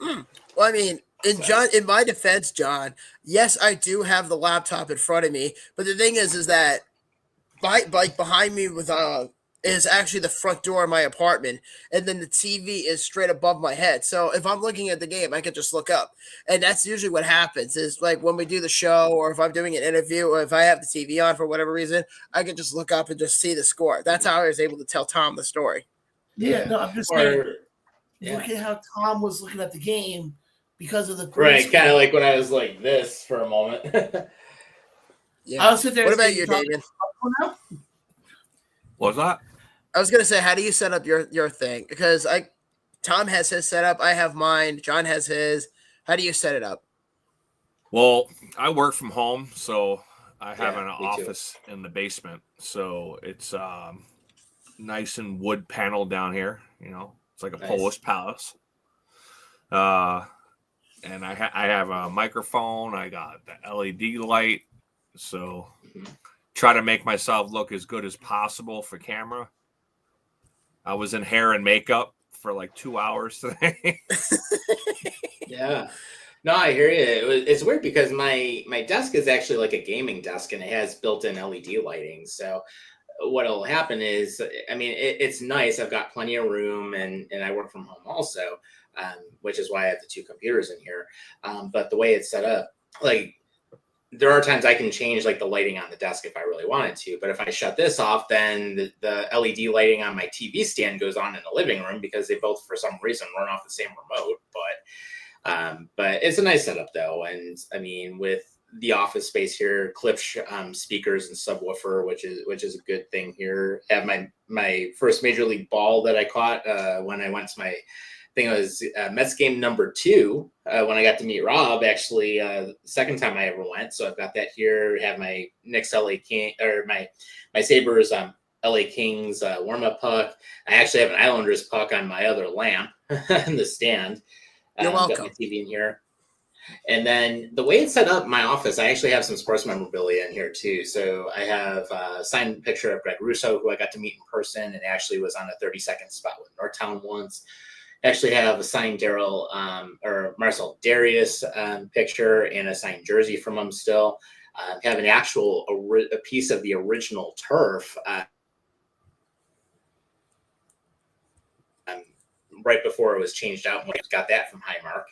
room. Well, I mean, in my defense, John, yes, I do have the laptop in front of me, but the thing is that behind me with is actually the front door of my apartment, and then the TV is straight above my head. So if I'm looking at the game, I can just look up, and that's usually what happens. Is like when we do the show, or if I'm doing an interview, or if I have the TV on for whatever reason, I can just look up and just see the score. That's how I was able to tell Tom the story. Yeah, no, I'm just saying. Look at how Tom was looking at the game because of the right, kind of like when I was like this for a moment. Yeah. I was there. What about you, Damien? What's that? I was gonna say, how do you set up your thing? Because Tom has his setup, I have mine, John has his. How do you set it up? Well, I work from home, so I have an office in the basement. So it's nice and wood paneled down here. You know, it's like a Polish palace. And I have a microphone. I got the LED light, so try to make myself look as good as possible for camera. I was in hair and makeup for like 2 hours today. Yeah. No, I hear you. It's weird because my desk is actually like a gaming desk, and it has built-in LED lighting. So what'll happen is, I mean, it's nice. I've got plenty of room, and I work from home also, which is why I have the 2 computers in here. But the way it's set up, like, there are times I can change like the lighting on the desk if I really wanted to, but if I shut this off, then the LED lighting on my TV stand goes on in the living room, because they both, for some reason, run off the same remote. But it's a nice setup though. And I mean, with the office space here, Klipsch speakers and subwoofer, which is a good thing here. I have my first major league ball that I caught when I went to my, I think it was Mets game number 2 when I got to meet Rob, actually, second time I ever went. So I've got that here. I have my Knicks LA King, or my Sabres LA Kings warm-up puck. I actually have an Islanders puck on my other lamp in the stand. You're welcome. Got my TV in here. And then the way it's set up, my office, I actually have some sports memorabilia in here too. So I have a signed picture of Greg Russo, who I got to meet in person, and actually was on a 30-second spot with Northtown once. Actually have a signed or Marcel Darius picture and a signed jersey from him still. Have an actual a piece of the original turf right before it was changed out. When I got that from Highmark.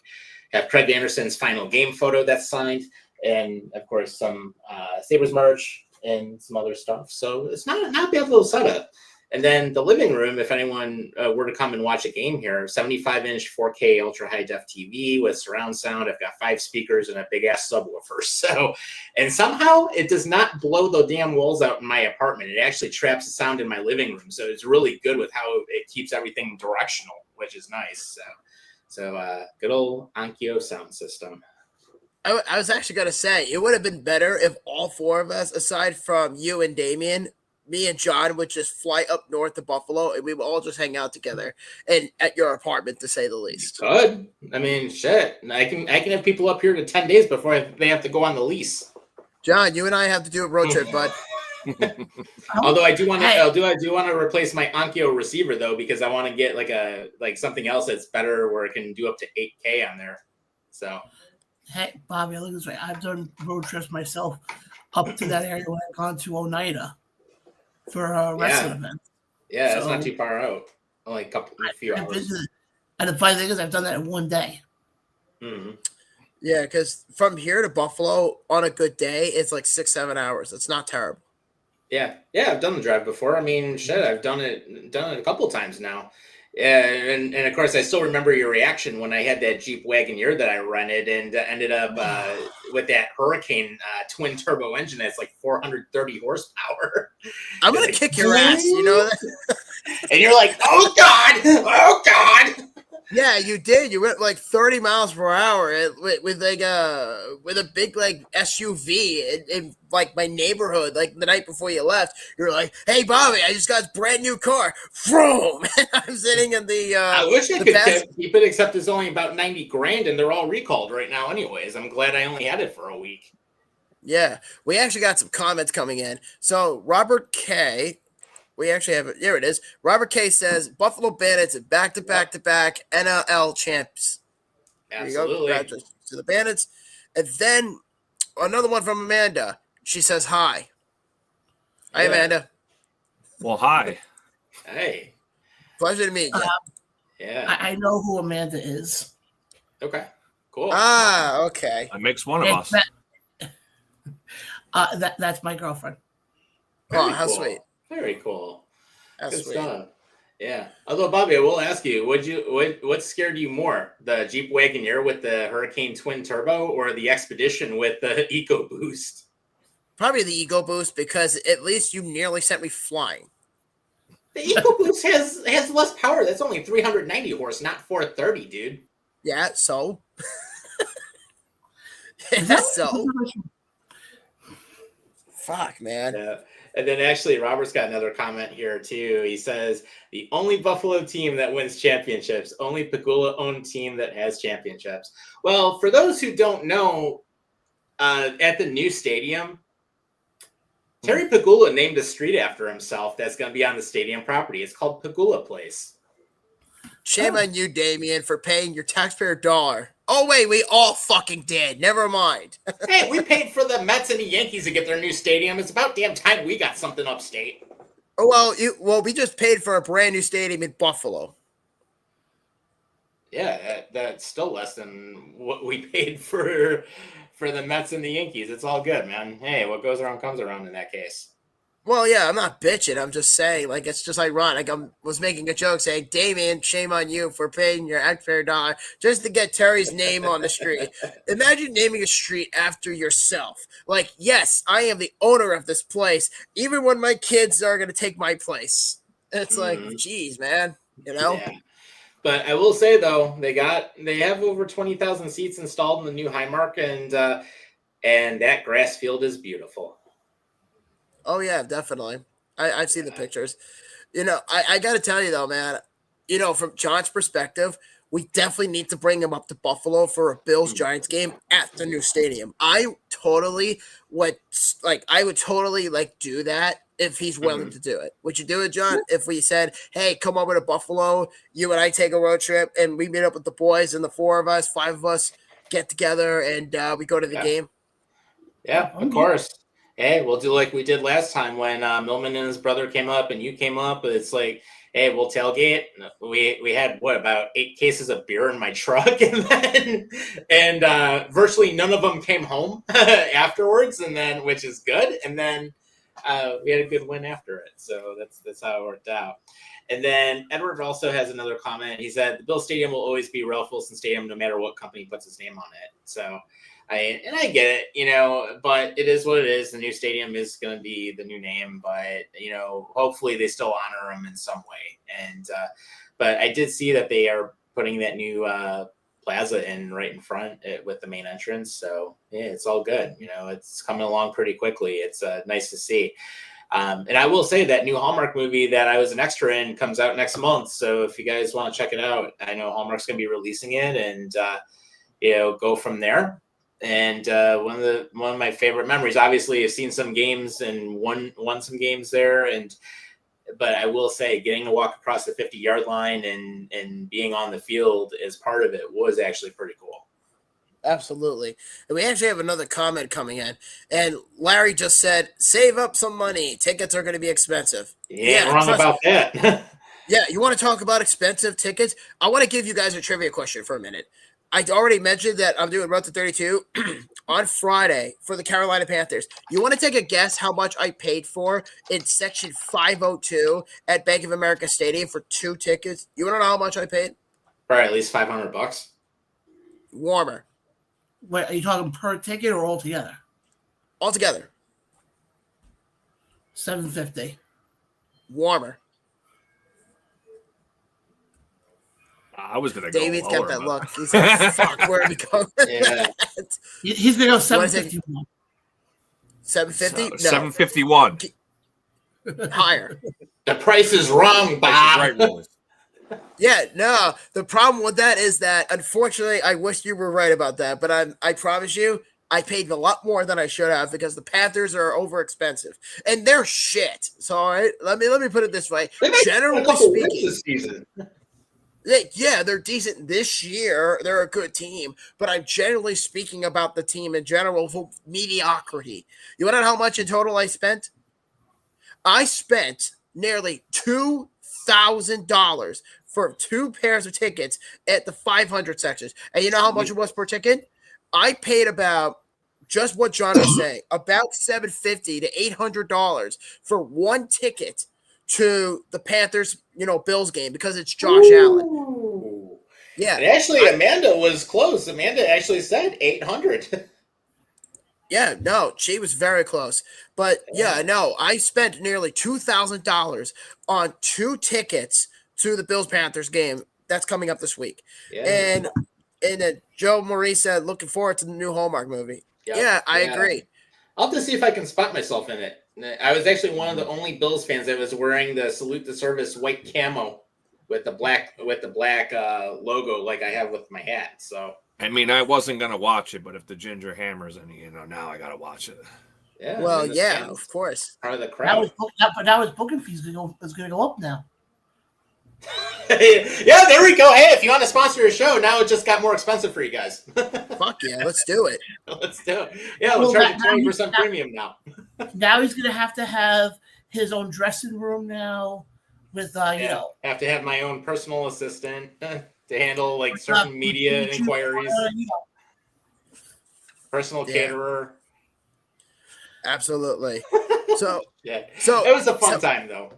Have Craig Anderson's final game photo that's signed, and of course some Sabres merch and some other stuff. So it's not a bad little setup. And then the living room, if anyone were to come and watch a game here, 75-inch 4K ultra high def TV with surround sound. I've got 5 speakers and a big ass subwoofer. So, and somehow it does not blow the damn walls out in my apartment. It actually traps the sound in my living room. So it's really good with how it keeps everything directional, which is nice. So good old Onkyo sound system. I was actually going to say, it would have been better if all 4 of us, aside from you and Damien, me and John would just fly up north to Buffalo, and we would all just hang out together and at your apartment, to say the least. Good. I mean, shit. I can have people up here to 10 days before they have to go on the lease. John, you and I have to do a road trip, bud. Although I do want to replace my Onkyo receiver though, because I want to get like something else that's better where it can do up to 8K on there. So, hey, Bobby, look this way. I've done road trips myself up to that area when I've gone to Oneida for a wrestling event. Yeah, that's not too far out. Only a few hours. And the funny thing is, I've done that in one day. Mm-hmm. Yeah, because from here to Buffalo on a good day, it's like 6-7 hours. It's not terrible. Yeah, I've done the drive before. I mean, shit, I've done it a couple times now. Yeah, and of course, I still remember your reaction when I had that Jeep Wagoneer that I rented and ended up with that Hurricane twin turbo engine that's like 430 horsepower. I'm going to kick your ass, you know that? And you're like, oh God, oh God. Yeah, you did. You went like 30 miles per hour with a big like SUV in like my neighborhood. Like the night before you left, you're like, "Hey, Bobby, I just got a brand new car." Vroom! And I'm sitting in the. I wish I could keep it, except it's only about 90 grand, and they're all recalled right now. Anyways, I'm glad I only had it for a week. Yeah, we actually got some comments coming in. So Robert K. We actually have it. There it is. Robert K says Buffalo Bandits back to back NLL champs. Absolutely. Congratulations to the Bandits. And then another one from Amanda. She says hi. Hi, Amanda. Well, hi. Hey. Pleasure to meet you. Yeah. I know who Amanda is. Okay. Cool. Okay. That makes one of us. That's my girlfriend. Oh, how sweet. Very cool. That's Good sweet. stuff. Yeah. Although, Bobby, I will ask you, what scared you more? The Jeep Wagoneer with the Hurricane twin turbo or the Expedition with the EcoBoost? Probably the EcoBoost, because at least you nearly sent me flying. The EcoBoost has less power. That's only 390 horse, not 430, dude. Yeah, so? Fuck, man. Yeah. And then actually, Robert's got another comment here, too. He says, the only Buffalo team that wins championships, only Pegula-owned team that has championships. Well, for those who don't know, at the new stadium, Terry Pegula named a street after himself that's going to be on the stadium property. It's called Pegula Place. Shame on you, Damien, for paying your taxpayer dollar. Oh, wait, we all fucking did. Never mind. Hey, we paid for the Mets and the Yankees to get their new stadium. It's about damn time we got something upstate. Well, we just paid for a brand new stadium in Buffalo. Yeah, that's still less than what we paid for the Mets and the Yankees. It's all good, man. Hey, what goes around comes around in that case. Well, yeah, I'm not bitching. I'm just saying, like, it's just ironic. I was making a joke saying, Damien, shame on you for paying your taxpayer dollar just to get Terry's name on the street. Imagine naming a street after yourself. Like, yes, I am the owner of this place, even when my kids are going to take my place. And it's like, geez, man, you know? Yeah. But I will say, though, they have over 20,000 seats installed in the new Highmark, and that grass field is beautiful. Oh, yeah, definitely. I've seen the pictures. You know, I got to tell you, though, man, you know, from John's perspective, we definitely need to bring him up to Buffalo for a Bills-Giants game at the new stadium. I would totally do that if he's willing to do it. Would you do it, John? If we said, hey, come over to Buffalo, you and I take a road trip, and we meet up with the boys, and the 5 of us get together, and we go to the game? Yeah, of course. Hey, we'll do like we did last time when Millman and his brother came up and you came up. It's like, hey, we'll tailgate. We had about 8 cases of beer in my truck, and virtually none of them came home afterwards, and then which is good. And then we had a good win after it, so that's how it worked out. And then Edward also has another comment. He said the Bill Stadium will always be Ralph Wilson Stadium, no matter what company puts his name on it. So. I get it, you know, but it is what it is. The new stadium is going to be the new name, but, you know, hopefully they still honor him in some way. And, but I did see that they are putting that new plaza in right in front with the main entrance. So, yeah, it's all good. You know, it's coming along pretty quickly. It's nice to see. And I will say that new Hallmark movie that I was an extra in comes out next month. So if you guys want to check it out, I know Hallmark's going to be releasing it and, you know, go from there. And one of my favorite memories, obviously, I've seen some games and won some games there. But I will say, getting to walk across the 50-yard line and being on the field as part of it was actually pretty cool. Absolutely. And we actually have another comment coming in. And Larry just said, save up some money. Tickets are going to be expensive. Yeah, wrong about that. Yeah, you want to talk about expensive tickets? I want to give you guys a trivia question for a minute. I already mentioned that I'm doing Road to 32 on Friday for the Carolina Panthers. You want to take a guess how much I paid for in section 502 at Bank of America Stadium for 2 tickets? You want to know how much I paid? Probably at least $500. Warmer. Wait, are you talking per ticket or altogether? Altogether. $750. Warmer. I was gonna go David's lower, got that but- look. He's like, fuck, where are we going? Yeah. He's gonna go What is it? 751. 750? So, No. 751. Higher. The price is wrong, Price Bob. is right rules. Yeah, no. The problem with that is that, unfortunately, I wish you were right about that, but I promise you, I paid a lot more than I should have because the Panthers are over expensive and they're shit. So, all right, let me put it this way. They might Generally get a couple wins speaking, this season. yeah, they're decent this year. They're a good team, but I'm generally speaking about the team in general for mediocrity. You want to know how much in total I spent? I spent nearly $2,000 for 2 pairs of tickets at the 500 sections. And you know how much it was per ticket? I paid about just what John was saying, about $750 to $800 for 1 ticket to the Panthers, Bills game because it's Josh Allen. Ooh. Yeah. And actually, Amanda was close. Amanda actually said 800. Yeah, no, she was very close. But yeah, no, I spent nearly $2,000 on 2 tickets to the Bills Panthers game that's coming up this week. Yeah. And then Joe Marie said, looking forward to the new Hallmark movie. Yep. Yeah, I agree. I'll have to see if I can spot myself in it. I was actually one of the only Bills fans that was wearing the salute to service white camo with the black logo like I have with my hat. So I mean, I wasn't gonna watch it, but if the Ginger Hammers in it, now I gotta watch it. yeah. Well, and the yeah, fans of course. are the Now crowd. his booking fees is going to go up now. Yeah, there we go. Hey, if you want to sponsor your show, now it just got more expensive for you guys. Fuck yeah, let's do it. Let's do it. Yeah, we'll charge you 20% premium now. Now he's going to have his own dressing room now with, Have to have my own personal assistant to handle like certain media inquiries. Personal caterer. Absolutely. So Yeah. So it was a fun time though.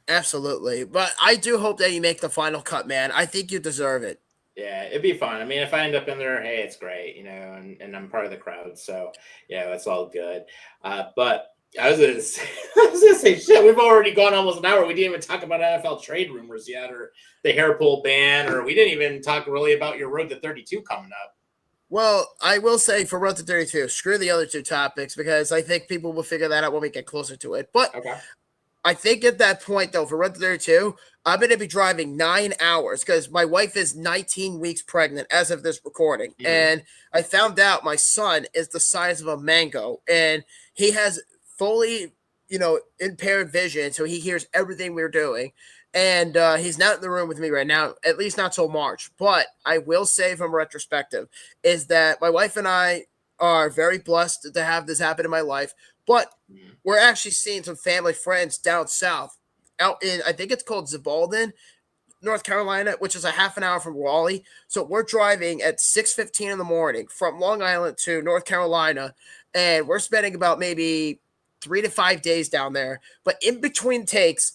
Absolutely. But I do hope that you make the final cut, man. I think you deserve it. Yeah, it'd be fun. I mean, if I end up in there, hey, it's great, and I'm part of the crowd, so it's all good. But I was gonna say, shit. We've already gone almost an hour. We didn't even talk about NFL trade rumors yet, or the hair pull ban, or we didn't even talk really about your Road to 32 coming up. Well, I will say for Road to 32, screw the other 2 topics because I think people will figure that out when we get closer to it. But Okay. I think at that point, though, for Road to 32, I'm going to be driving 9 hours because my wife is 19 weeks pregnant as of this recording. Mhm. And I found out my son is the size of a mango and he has fully, impaired vision. So he hears everything we're doing. And he's not in the room with me right now, at least not till March. But I will say from retrospective is that my wife and I are very blessed to have this happen in my life. But we're actually seeing some family friends down south, out in, I think it's called Zabaldon, North Carolina, which is a half an hour from Raleigh. So we're driving at 6:15 in the morning from Long Island to North Carolina, and we're spending about maybe 3 to 5 days down there. But in between takes,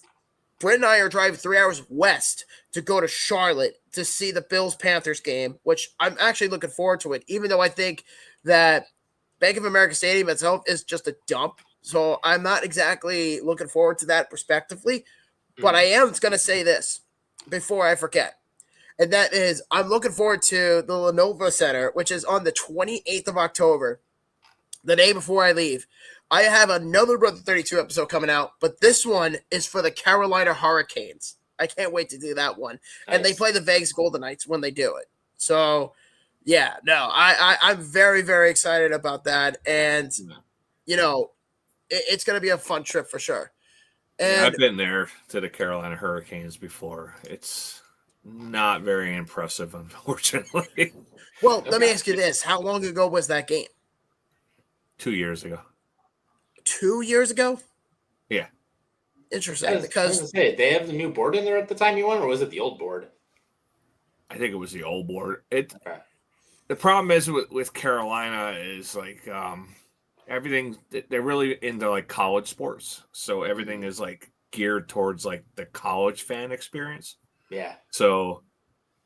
Britt and I are driving 3 hours west to go to Charlotte to see the Bills-Panthers game, which I'm actually looking forward to it, even though I think that Bank of America Stadium itself is just a dump. So I'm not exactly looking forward to that prospectively. But I am going to say this before I forget. And that is I'm looking forward to the Lenovo Center, which is on the 28th of October, the day before I leave. I have another Brother 32 episode coming out, but this one is for the Carolina Hurricanes. I can't wait to do that one. Nice. And they play the Vegas Golden Knights when they do it. So, yeah, no, I'm very, very excited about that. And, it's going to be a fun trip for sure. And I've been there to the Carolina Hurricanes before. It's not very impressive, unfortunately. well, let me ask you this. How long ago was that game? 2 years ago. 2 years ago? Yeah. Interesting. I was Because gonna say, they have the new board in there at the time you won, or was it the old board? I think it was the old board. Okay. The problem is with Carolina is like everything. They're really into like college sports, so everything is like geared towards like the college fan experience. Yeah. So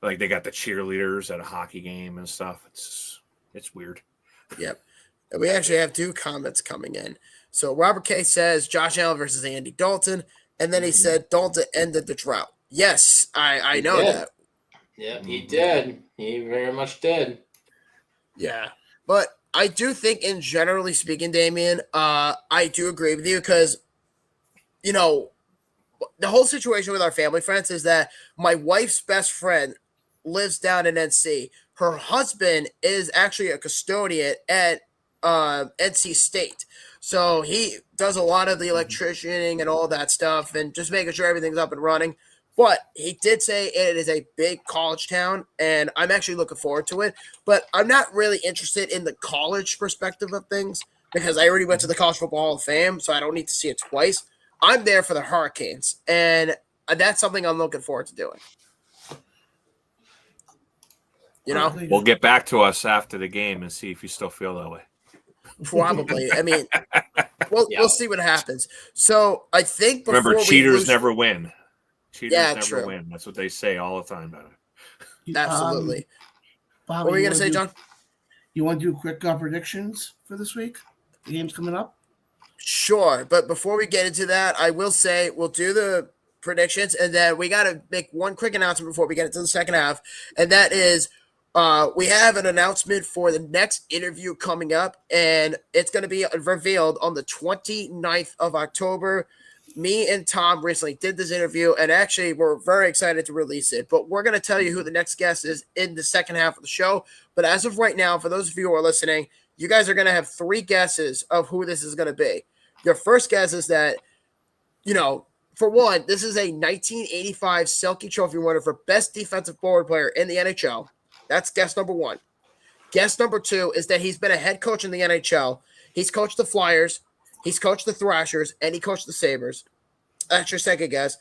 like they got the cheerleaders at a hockey game and stuff. It's weird. Yep. And we actually have 2 comments coming in. So Robert K says Josh Allen versus Andy Dalton, and then he said Dalton ended the drought. Yes, I know that. Yeah, he did. He very much did. Yeah. But I do think, in generally speaking, Damian, I do agree with you because, you know, the whole situation with our family friends is that my wife's best friend lives down in NC. Her husband is actually a custodian at NC State. So he does a lot of the electricianing and all that stuff and just making sure everything's up and running. But he did say it is a big college town, and I'm actually looking forward to it. But I'm not really interested in the college perspective of things because I already went to the College Football Hall of Fame, so I don't need to see it twice. I'm there for the Hurricanes, and that's something I'm looking forward to doing. You know? We'll get back to us after the game and see if you still feel that way. Probably. I mean, we'll see what happens. So I think before remember, cheaters never win. Cheaters never true. win. That's what they say all the time about it. Absolutely. Bobby, What were you going to say, John? You want to do quick predictions for this week? The game's coming up. Sure. But before we get into that, I will say we'll do the predictions, and then we got to make one quick announcement before we get into the second half, and that is we have an announcement for the next interview coming up, and it's going to be revealed on the 29th of October. Me and Tom recently did this interview, and actually we're very excited to release it. But we're going to tell you who the next guest is in the second half of the show. But as of right now, for those of you who are listening, you guys are going to have 3 guesses of who this is going to be. Your first guess is that, you know, for one, this is a 1985 Selke Trophy winner for best defensive forward player in the NHL. That's guess number 1. Guess number 2 is that he's been a head coach in the NHL. He's coached the Flyers, he's coached the Thrashers, and he coached the Sabres. That's your second guess.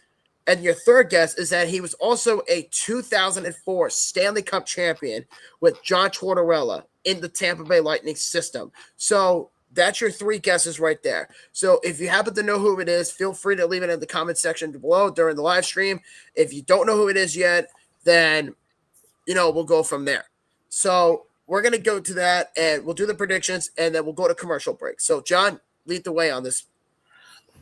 And your third guess is that he was also a 2004 Stanley Cup champion with John Tortorella in the Tampa Bay Lightning system. So that's your 3 guesses right there. So if you happen to know who it is, feel free to leave it in the comment section below during the live stream. If you don't know who it is yet, then, you know, we'll go from there. So we're going to go to that, and we'll do the predictions, and then we'll go to commercial break. So, John, lead the way on this.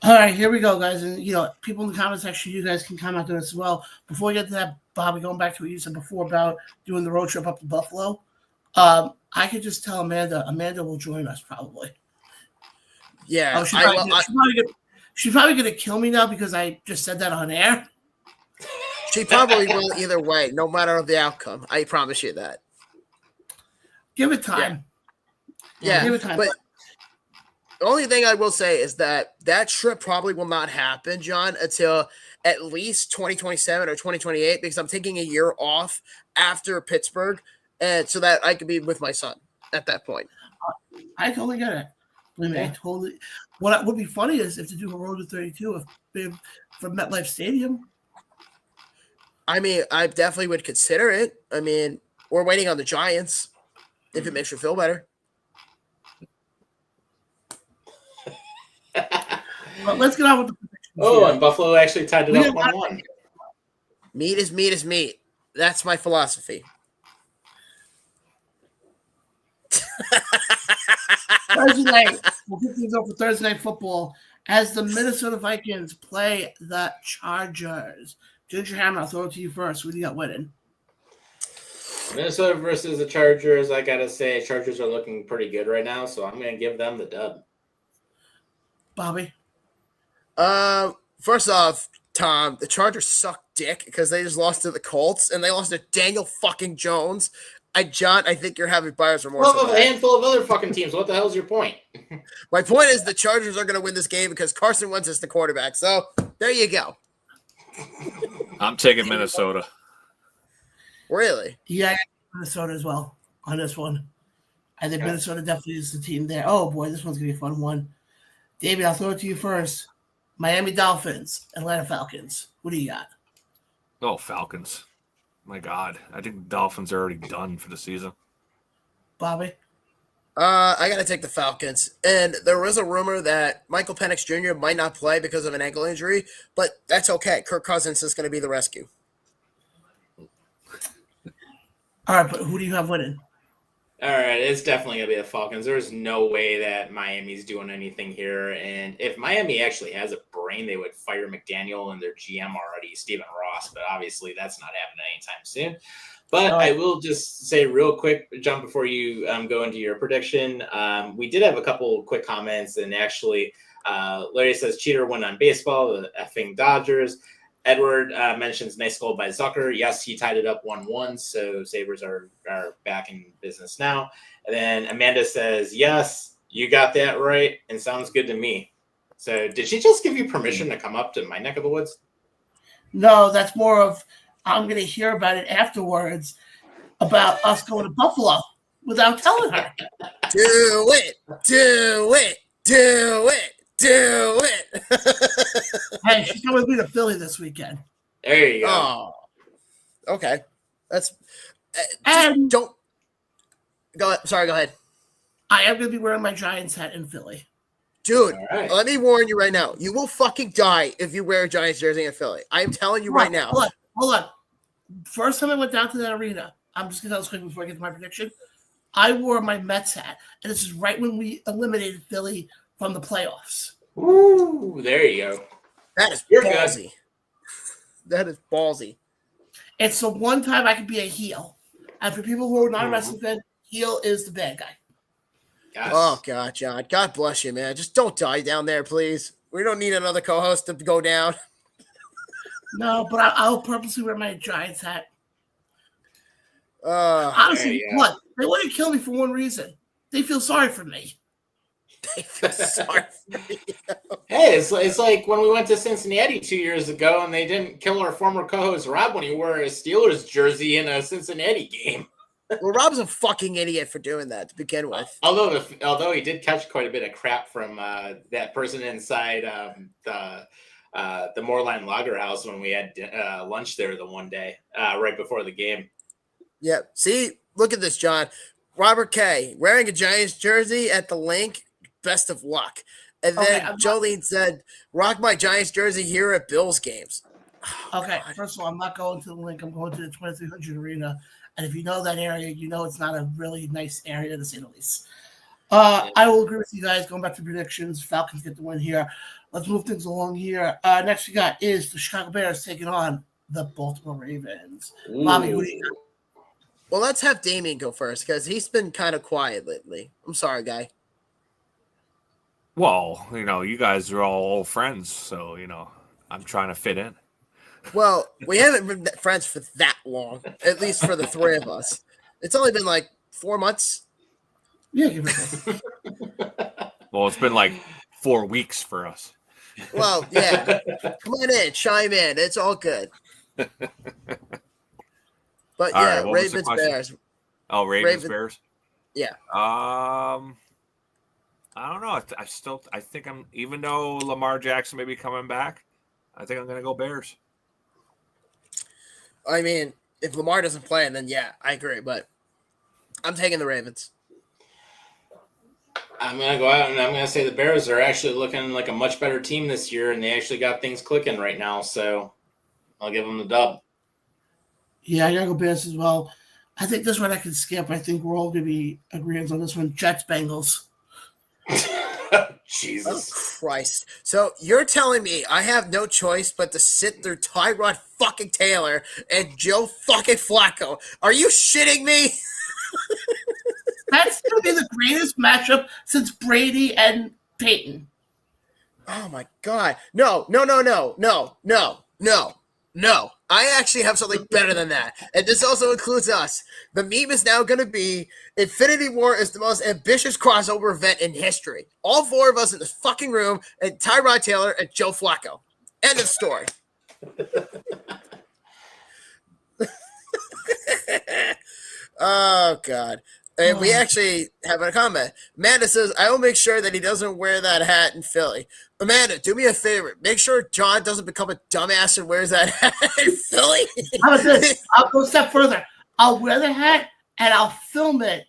All right, here we go, guys. And, you know, people in the comment section, you guys can comment on this as well. Before we get to that, Bobby, going back to what you said before about doing the road trip up to Buffalo, I could just tell Amanda will join us probably. Yeah. Oh, she's probably going to kill me now because I just said that on air. She probably will either way, no matter the outcome. I promise you that. Give it time. Yeah. Give it time. But the only thing I will say is that trip probably will not happen, John, until at least 2027 or 2028, because I'm taking a year off after Pittsburgh, and so that I could be with my son at that point. I totally get it. Believe me, I totally. What would be funny is if to do a road to 32 from MetLife Stadium. I mean, I definitely would consider it. I mean, we're waiting on the Giants, if it makes you feel better. Well, let's get on with the predictions. Oh, and Buffalo actually tied it up 1-1. Meat is meat is meat. That's my philosophy. Thursday night. We'll get things over Thursday Night Football as the Minnesota Vikings play the Chargers. Ginger Hammer, I'll throw it to you first. What do you got winning? Minnesota versus the Chargers. I got to say, Chargers are looking pretty good right now, so I'm going to give them the dub. Bobby? First off, Tom, the Chargers suck dick because they just lost to the Colts and they lost to Daniel fucking Jones. John, I think you're having buyer's remorse. Well, a handful of other fucking teams. What the hell's your point? My point is the Chargers are going to win this game because Carson Wentz is the quarterback. So there you go. I'm taking Minnesota. Really? Yeah, I got Minnesota as well on this one. I think Minnesota definitely is the team there. Oh, boy, this one's going to be a fun one. David, I'll throw it to you first. Miami Dolphins, Atlanta Falcons. What do you got? Oh, Falcons. My God. I think the Dolphins are already done for the season. Bobby? I got to take the Falcons. And there was a rumor that Michael Penix Jr. might not play because of an ankle injury, but that's okay. Kirk Cousins is going to be the rescue. All right, but who do you have winning? All right, it's definitely going to be the Falcons. There's no way that Miami's doing anything here. And if Miami actually has a brain, they would fire McDaniel and their GM already, Stephen Ross. But obviously that's not happening anytime soon. But I will just say real quick, John, before you go into your prediction, we did have a couple quick comments. And actually, Larry says, cheater win on baseball, the effing Dodgers. Edward mentions nice goal by Zucker. Yes, he tied it up 1-1, so Sabres are back in business now. And then Amanda says, yes, you got that right, and sounds good to me. So did she just give you permission to come up to my neck of the woods? No, that's more of I'm going to hear about it afterwards about us going to Buffalo without telling her. Do it, do it, do it. Do it. Hey, she's coming with me to Philly this weekend. There you go. Oh, okay. That's And don't go ahead. Sorry, go ahead. I am going to be wearing my Giants hat in Philly. Dude, All right. let me warn you right now. You will fucking die if you wear a Giants jersey in Philly. I am telling you right now. Hold on. First time I went down to that arena, I'm just going to tell this quick before I get to my prediction. I wore my Mets hat, and this is right when we eliminated Philly from the playoffs. Ooh, there you go. That is You're ballsy. good. That is ballsy. It's the one time I could be a heel. And for people who are not a wrestling fan, heel is the bad guy. Yes. Oh, God, John. God bless you, man. Just don't die down there, please. We don't need another co-host to go down. No, but I'll purposely wear my Giants hat. Honestly, what? They wouldn't kill me for one reason. They feel sorry for me. They feel sorry for me. Hey, it's like when we went to Cincinnati 2 years ago and they didn't kill our former co-host Rob when he wore a Steelers jersey in a Cincinnati game. Well, Rob's a fucking idiot for doing that to begin with. Although he did catch quite a bit of crap from that person inside the Moorline Lager House when we had lunch there the one day right before the game. Yeah. See, look at this, John. Robert K. wearing a Giants jersey at the link. Best of luck. And then Jolene said, rock my Giants jersey here at Bills games. Okay, first of all, I'm not going to the link. I'm going to the 2300 Arena. And if you know that area, you know it's not a really nice area to say the least. I will agree with you guys. Going back to predictions, Falcons get the win here. Let's move things along here. Next we got is the Chicago Bears taking on the Baltimore Ravens. Bobby, who do you got? Well, let's have Damien go first because he's been kind of quiet lately. I'm sorry, guy. Well, you guys are all old friends, so, I'm trying to fit in. Well, we haven't been friends for that long, at least for the three of us. It's only been like 4 months. Yeah, give it a Well, it's been like 4 weeks for us. Well, yeah. Come on in, chime in. It's all good. But All yeah, right, what was the Ravens question? Bears. Oh, Ravens Bears? Yeah. I don't know. I think even though Lamar Jackson may be coming back, I think I'm going to go Bears. I mean, if Lamar doesn't play, then yeah, I agree. But I'm taking the Ravens. I'm going to go out and I'm going to say the Bears are actually looking like a much better team this year, and they actually got things clicking right now. So I'll give them the dub. Yeah, I got to go Bears as well. I think this one I can skip. I think we're all going to be agreeing on this one. Jets, Bengals. Jesus Christ. So you're telling me I have no choice but to sit through Tyrod fucking Taylor and Joe fucking Flacco? Are you shitting me? That's going to be the greatest matchup since Brady and Peyton. Oh my God. No. I actually have something better than that. And this also includes us. The meme is now going to be Infinity War is the most ambitious crossover event in history. All four of us in this fucking room and Tyrod Taylor and Joe Flacco. End of story. Oh, God. And we actually have a comment. Amanda says, I will make sure that he doesn't wear that hat in Philly. Amanda, do me a favor. Make sure John doesn't become a dumbass and wears that hat in Philly. How about this? I'll go a step further. I'll wear the hat and I'll film it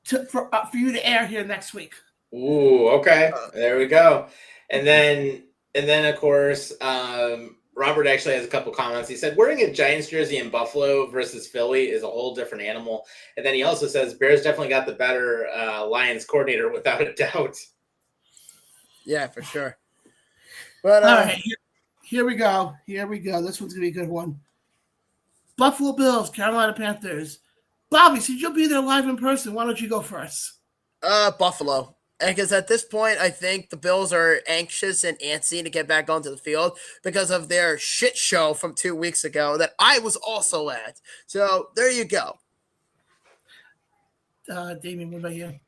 for you to air here next week. Ooh, okay. There we go. And then of course, Robert actually has a couple comments. He said, wearing a Giants jersey in Buffalo versus Philly is a whole different animal. And then he also says, Bears definitely got the better Lions coordinator without a doubt. Yeah, for sure. But all right, here we go. Here we go. This one's going to be a good one. Buffalo Bills, Carolina Panthers. Bobby, since you'll be there live in person, why don't you go first? Buffalo. Because at this point, I think the Bills are anxious and antsy to get back onto the field because of their shit show from 2 weeks ago that I was also at. So there you go. Damien, what about you?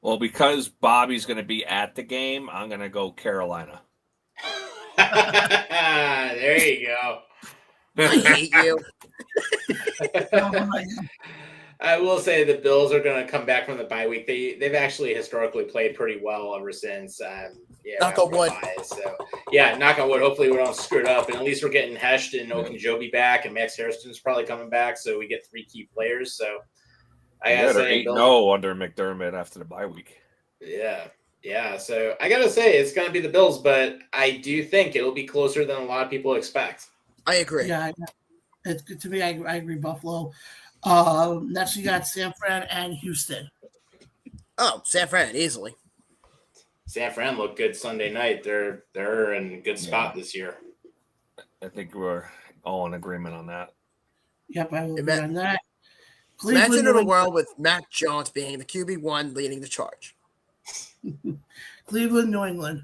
Well, because Bobby's going to be at the game, I'm going to go Carolina. There you go. I hate you. I will say the Bills are going to come back from the bye week. They've actually historically played pretty well ever since. Knock on wood. So yeah, knock on wood. Hopefully we don't screw it up, and at least we're getting Hesht and Okunjobi back, and Max Harrison's probably coming back, so we get 3 key players. So I gotta say, 8-0 under McDermott after the bye week. Yeah. So I gotta say it's going to be the Bills, but I do think it'll be closer than a lot of people expect. I agree. Yeah, it's good to me. I agree. Buffalo. Next, you got San Fran and Houston. Oh, San Fran, easily. San Fran looked good Sunday night. They're in a good spot this year. I think we're all in agreement on that. Yep, I will agree on that. Imagine in a world with Mac Jones being the QB1 leading the charge. Cleveland, New England.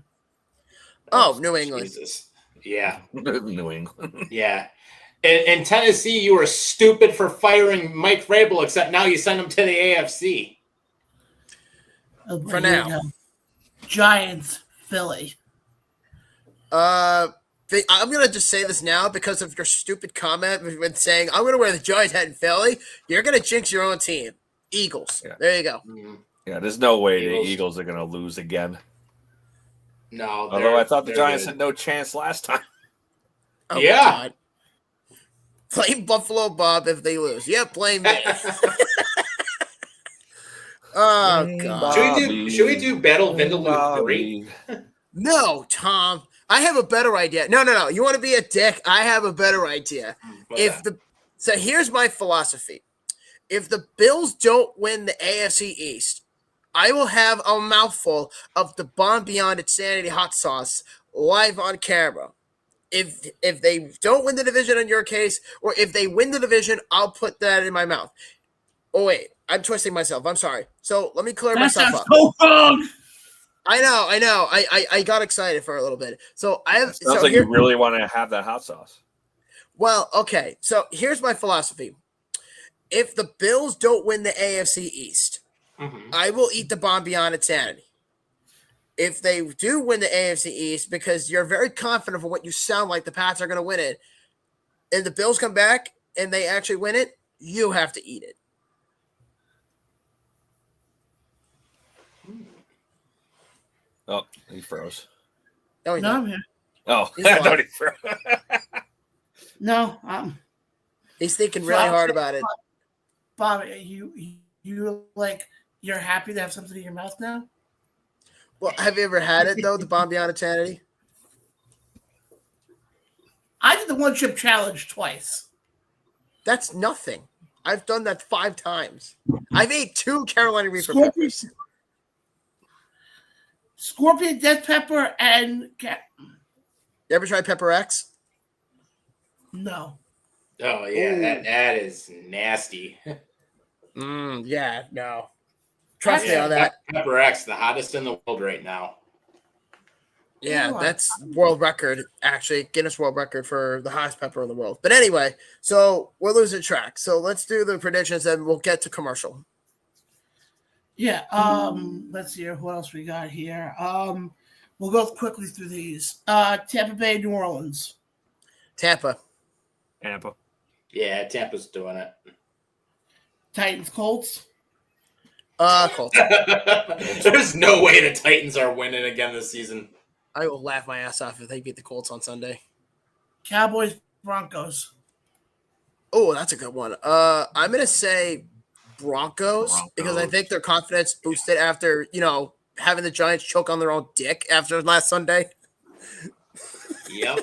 Oh, New England. Jesus. Yeah. New England. Yeah. In Tennessee, you were stupid for firing Mike Vrabel, except now you send him to the AFC. For now. Giants, Philly. I'm going to just say this now because of your stupid comment with saying, I'm going to wear the Giants hat in Philly. You're going to jinx your own team. Eagles. Yeah. There you go. Yeah, there's no way the Eagles are going to lose again. No. Although I thought the Giants had no chance last time. Oh, yeah. Blame Buffalo Bob if they lose. Yeah, blame me. Oh, God. Should we do Battle Vindaloo 3? No, Tom. I have a better idea. No. You want to be a dick? I have a better idea. So here's my philosophy. If the Bills don't win the AFC East, I will have a mouthful of the Bomb Beyond Insanity hot sauce live on camera. If they don't win the division in your case, or if they win the division, I'll put that in my mouth. Oh, wait. I'm twisting myself. I'm sorry. So let me clear myself up. So wrong. I know. I got excited for a little bit. So I have. Sounds like you really want to have that hot sauce. Well, okay. So here's my philosophy. If the Bills don't win the AFC East, I will eat the Bomb Beyond Insanity. If they do win the AFC East, because you're very confident of what you sound like the Pats are going to win it, and the Bills come back and they actually win it, you have to eat it. Oh, he froze. No, I'm here. Oh, I thought he froze. No, he's thinking really hard about it. Bob, you like you're happy to have something in your mouth now? Well, have you ever had it though? The Bomb Beyond Insanity. I did the one chip challenge twice. That's nothing. I've done that 5 times. I've ate 2 Carolina Reaper peppers. Scorpion, Death Pepper, and cat. You ever tried Pepper X? No. Oh yeah, that is nasty. Yeah, no. Trust me on that. Pepper X, the hottest in the world right now. Yeah, that's world record, actually. Guinness World Record for the hottest pepper in the world. But anyway, so we're losing track. So let's do the predictions and we'll get to commercial. Yeah, let's see what else we got here. We'll go quickly through these. Tampa Bay, New Orleans. Tampa. Yeah, Tampa's doing it. Titans, Colts. Colts. There's no way the Titans are winning again this season. I will laugh my ass off if they beat the Colts on Sunday. Cowboys, Broncos. Oh, that's a good one. I'm going to say Broncos because I think their confidence boosted after, having the Giants choke on their own dick after last Sunday. Yep.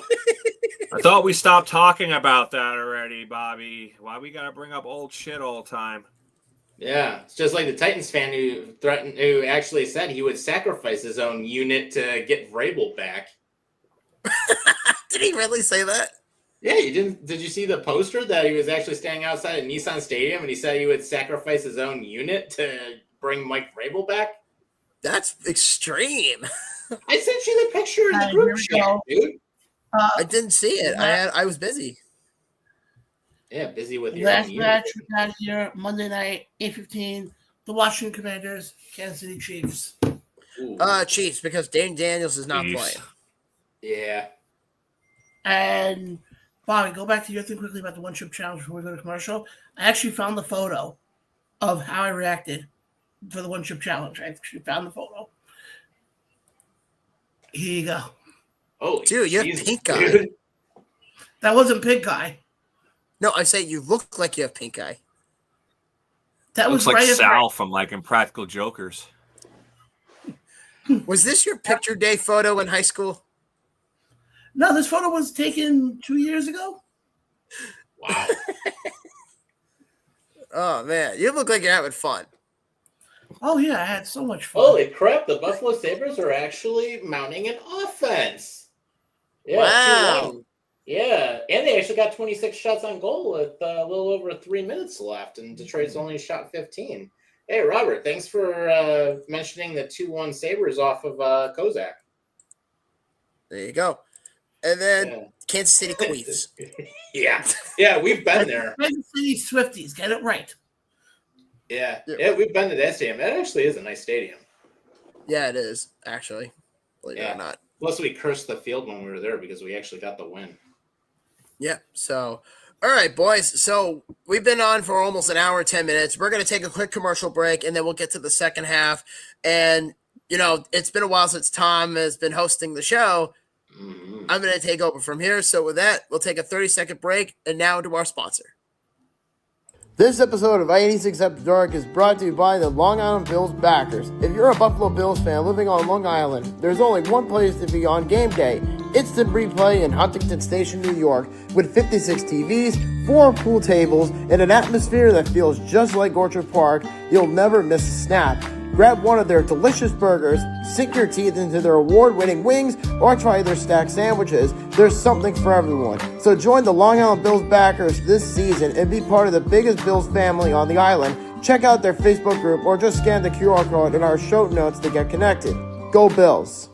I thought we stopped talking about that already, Bobby. Why we gotta bring up old shit all the time? Yeah, it's just like the Titans fan who actually said he would sacrifice his own unit to get Vrabel back. Did he really say that? Yeah, you didn't. Did you see the poster that he was actually standing outside of Nissan Stadium and he said he would sacrifice his own unit to bring Mike Vrabel back? That's extreme. I sent you the picture in the group chat, dude. I didn't see it. I was busy. Yeah, busy with your Last own match unit. we got here Monday night, 8:15. The Washington Commanders, Kansas City Chiefs. Ooh. Chiefs, because Dane Daniels is not Chiefs. playing. Yeah. And Bobby, go back to your thing quickly about the one-chip challenge before we go to commercial. I actually found the photo of how I reacted for the one-chip challenge. I actually found the photo. Here you go. Oh, Dude, you have Jesus, pink eye. dude. That wasn't pink eye. No, I say you look like you have pink eye. That Looks was like right Sal from like Impractical Jokers. Was this your picture day photo in high school? No, this photo was taken 2 years ago. Wow. Oh, man. You look like you're having fun. Oh, yeah, I had so much fun. Holy crap, the Buffalo Sabres are actually mounting an offense. Yeah, Wow. 2-1. Yeah, and they actually got 26 shots on goal with a little over 3 minutes left, and Detroit's only shot 15. Hey, Robert, thanks for mentioning the 2-1 Sabres off of Kozak. There you go. And then Yeah. Kansas City Queefs. Yeah, we've been there. Kansas City Swifties, get it right. Yeah, we've been to that stadium. That actually is a nice stadium. Yeah, it is, actually. Believe it or not. Plus, we cursed the field when we were there because we actually got the win. Yeah, so, all right, boys. So we've been on for almost an hour and 10 minutes. We're going to take a quick commercial break, and then we'll get to the second half. And, it's been a while since Tom has been hosting the show. Mm-hmm. I'm going to take over from here. So with that, we'll take a 30-second break, and now to our sponsor. This episode of I-86 After Dark is brought to you by the Long Island Bills backers. If you're a Buffalo Bills fan living on Long Island, there's only one place to be on game day. Instant Replay in Huntington Station, New York, with 56 TVs, 4 pool tables, and an atmosphere that feels just like Orchard Park. You'll never miss a snap. Grab one of their delicious burgers, sink your teeth into their award-winning wings, or try their stacked sandwiches. There's something for everyone. So join the Long Island Bills backers this season and be part of the biggest Bills family on the island. Check out their Facebook group or just scan the QR code in our show notes to get connected. Go Bills!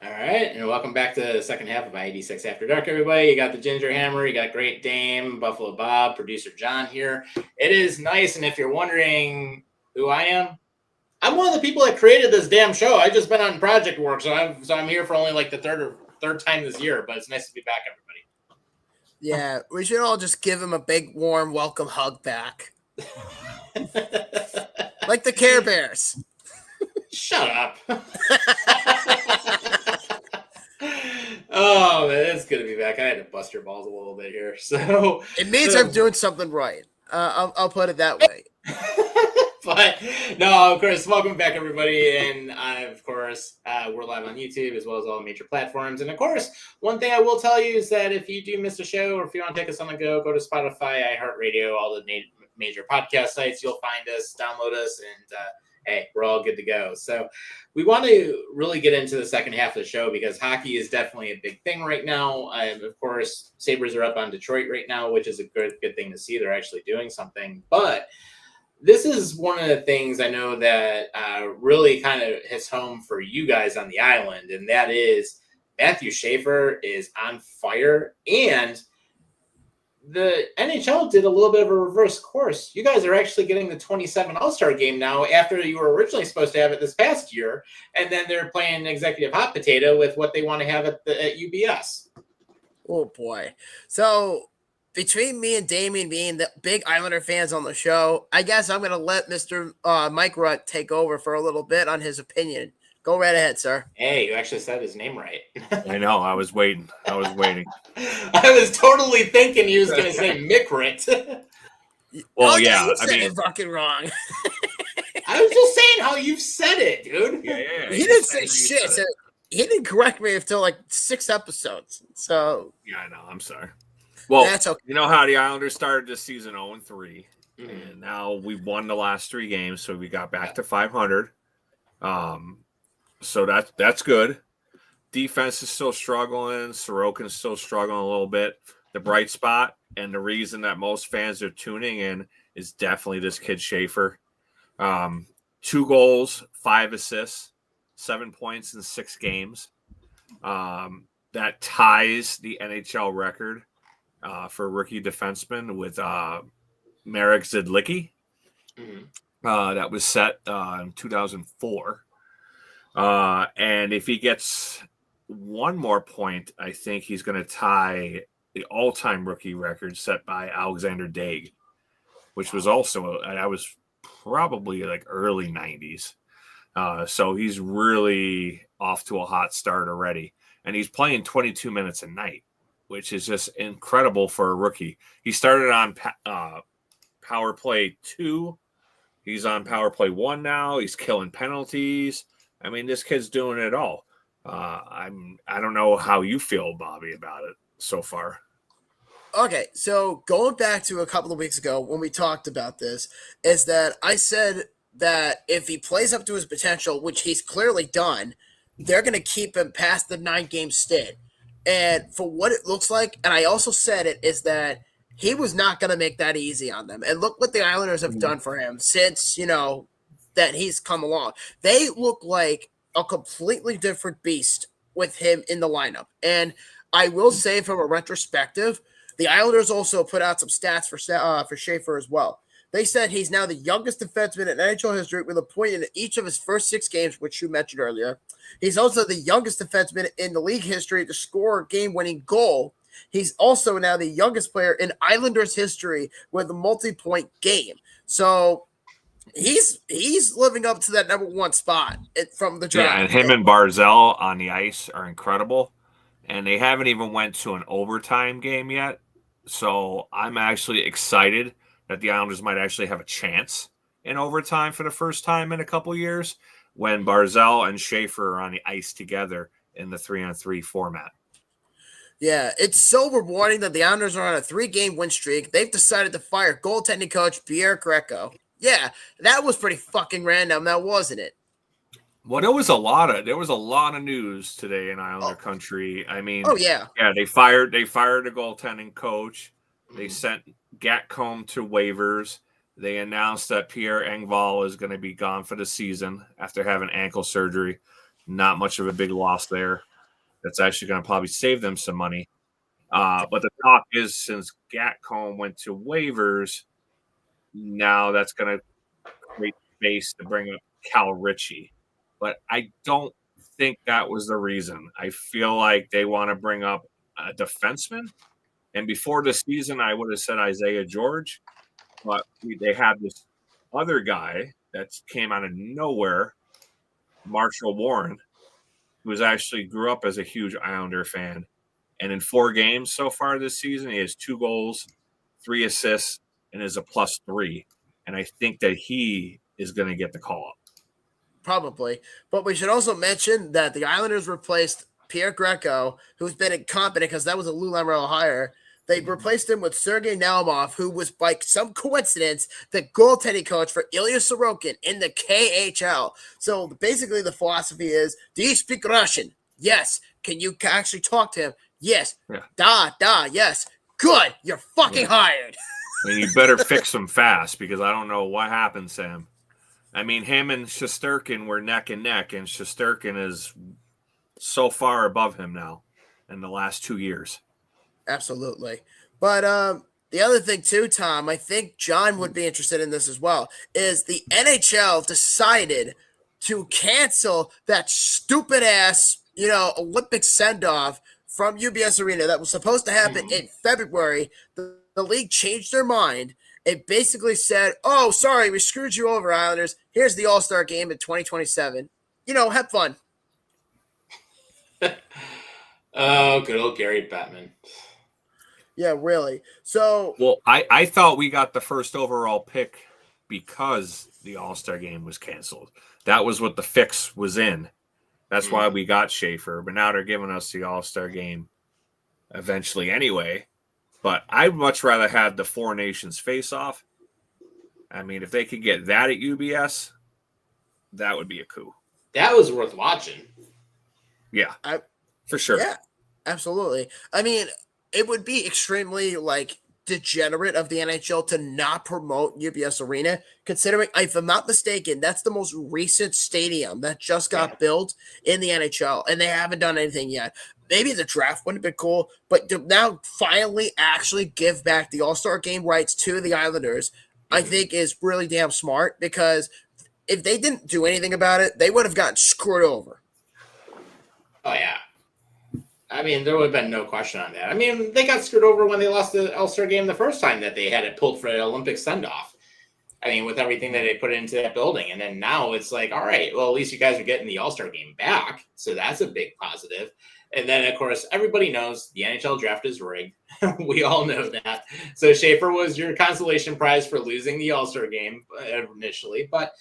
All right, and welcome back to the second half of I-86 After Dark, everybody. You got the Ginger Hammer, you got Great Dame, Buffalo Bob, producer John here. It is nice, and if you're wondering who I am, I'm one of the people that created this damn show. I've just been on project work, so I'm here for only like the third time this year, but it's nice to be back, everybody. Yeah, we should all just give him a big, warm welcome hug back. Like the Care Bears. Shut up. Oh, man, it's good to be back. I had to bust your balls a little bit here. So it means I'm doing something right. I'll put it that way. But no, of course, welcome back, everybody. And of course, we're live on YouTube as well as all major platforms. And of course, one thing I will tell you is that if you do miss a show or if you want to take us on the go to Spotify, iHeartRadio, all the major podcast sites. You'll find us, download us, and hey, we're all good to go. So we want to really get into the second half of the show because hockey is definitely a big thing right now. Of course, Sabres are up on Detroit right now, which is a good thing to see. They're actually doing something. But this is one of the things I know that really kind of hits home for you guys on the island, and that is Matthew Schaefer is on fire, and the NHL did a little bit of a reverse course. You guys are actually getting the 27 All-Star game now after you were originally supposed to have it this past year, and then they're playing executive hot potato with what they want to have at UBS. Oh, boy. So between me and Damien being the big Islander fans on the show, I guess I'm going to let Mr. Mike Rutt take over for a little bit on his opinion Go right ahead, sir. Hey, you actually said his name right. I know. I was waiting. I was totally thinking he was going to say Mikrit. Well, You said it fucking wrong. I was just saying how you said it, dude. Yeah. He didn't say shit. So he didn't correct me until like 6 episodes. So yeah, I know. I'm sorry. Well, that's okay. You know how the Islanders started this season 0-3, and now we've won the last 3 games, so we got back to 500. So that's good. Defense is still struggling. Sorokin's still struggling a little bit. The bright spot and the reason that most fans are tuning in is definitely this kid Schaefer. 2 goals, 5 assists, 7 points in 6 games. That ties the NHL record for rookie defenseman with Marek Zidlicki. That was set in 2004. And if he gets one more point, I think he's going to tie the all-time rookie record set by Alexander Daig, which was also I was probably like early 90s. So he's really off to a hot start already. And he's playing 22 minutes a night, which is just incredible for a rookie. He started on power play 2. He's on power play 1 now. He's killing penalties. I mean, this kid's doing it all. I don't know how you feel, Bobby, about it so far. Okay, so going back to a couple of weeks ago when we talked about this, is that I said that if he plays up to his potential, which he's clearly done, they're going to keep him past the 9-game stint. And for what it looks like, and I also said it, is that he was not going to make that easy on them. And look what the Islanders have done for him since, that he's come along. They look like a completely different beast with him in the lineup. And I will say from a retrospective, the Islanders also put out some stats for Schaefer as well. They said he's now the youngest defenseman in NHL history with a point in each of his first 6 games, which you mentioned earlier. He's also the youngest defenseman in the league history to score a game-winning goal. He's also now the youngest player in Islanders history with a multi-point game. So he's living up to that number 1 spot from the draft. Yeah, and him and Barzal on the ice are incredible. And they haven't even went to an overtime game yet. So I'm actually excited that the Islanders might actually have a chance in overtime for the first time in a couple years when Barzal and Schaefer are on the ice together in the 3-on-3 format. Yeah, it's so rewarding that the Islanders are on a 3-game win streak. They've decided to fire goaltending coach Pierre Greco. Yeah, that was pretty fucking random, now wasn't it? Well, there was a lot of news today in Islander country. I mean, yeah, they fired a goaltending coach. They sent Gatcombe to waivers. They announced that Pierre Engvall is going to be gone for the season after having ankle surgery. Not much of a big loss there. That's actually going to probably save them some money. But the talk is since Gatcombe went to waivers, now that's going to create space to bring up Cal Ritchie. But I don't think that was the reason. I feel like they want to bring up a defenseman. And before the season, I would have said Isaiah George. But they have this other guy that came out of nowhere, Marshall Warren, who actually grew up as a huge Islander fan. And in 4 games so far this season, he has 2 goals, 3 assists, and is a +3. And I think that he is going to get the call up. Probably. But we should also mention that the Islanders replaced Pierre Greco, who's been incompetent because that was a Lou Lamoriello hire. They replaced him with Sergei Naumov, who was, by some coincidence, the goaltending coach for Ilya Sorokin in the KHL. So basically the philosophy is, do you speak Russian? Yes. Can you actually talk to him? Yes. Yeah. Yes. Good. You're fucking hired. And you better fix him fast because I don't know what happened, Sam. I mean, him and Shesterkin were neck and neck, and Shesterkin is so far above him now in the last 2 years. Absolutely. But the other thing too, Tom, I think John would be interested in this as well, is the NHL decided to cancel that stupid ass, Olympic send-off from UBS Arena that was supposed to happen in February. The league changed their mind. It basically said, oh, sorry, we screwed you over, Islanders. Here's the All-Star game in 2027. have fun. Oh, good old Gary Bettman. Yeah, really. So, well, I thought we got the first overall pick because the All-Star game was canceled. That was what the fix was in. That's why we got Schaefer, but now they're giving us the All-Star game eventually anyway. But I'd much rather have the Four Nations face-off. I mean, if they could get that at UBS, that would be a coup. That was worth watching. Yeah, for sure. Yeah, absolutely. I mean, it would be extremely degenerate of the NHL to not promote UBS Arena, considering, if I'm not mistaken, that's the most recent stadium that just got built in the NHL, and they haven't done anything yet. Maybe the draft wouldn't have been cool, but to now finally actually give back the All-Star game rights to the Islanders, I think is really damn smart, because if they didn't do anything about it, they would have gotten screwed over. Oh, yeah. I mean, there would have been no question on that. I mean, they got screwed over when they lost the All-Star game the first time that they had it pulled for an Olympic send-off. I mean, with everything that they put into that building. And then now it's like, all right, well, at least you guys are getting the All-Star game back. So that's a big positive. And then, of course, everybody knows the NHL draft is rigged. We all know that. So Schaefer was your consolation prize for losing the All-Star game initially. But,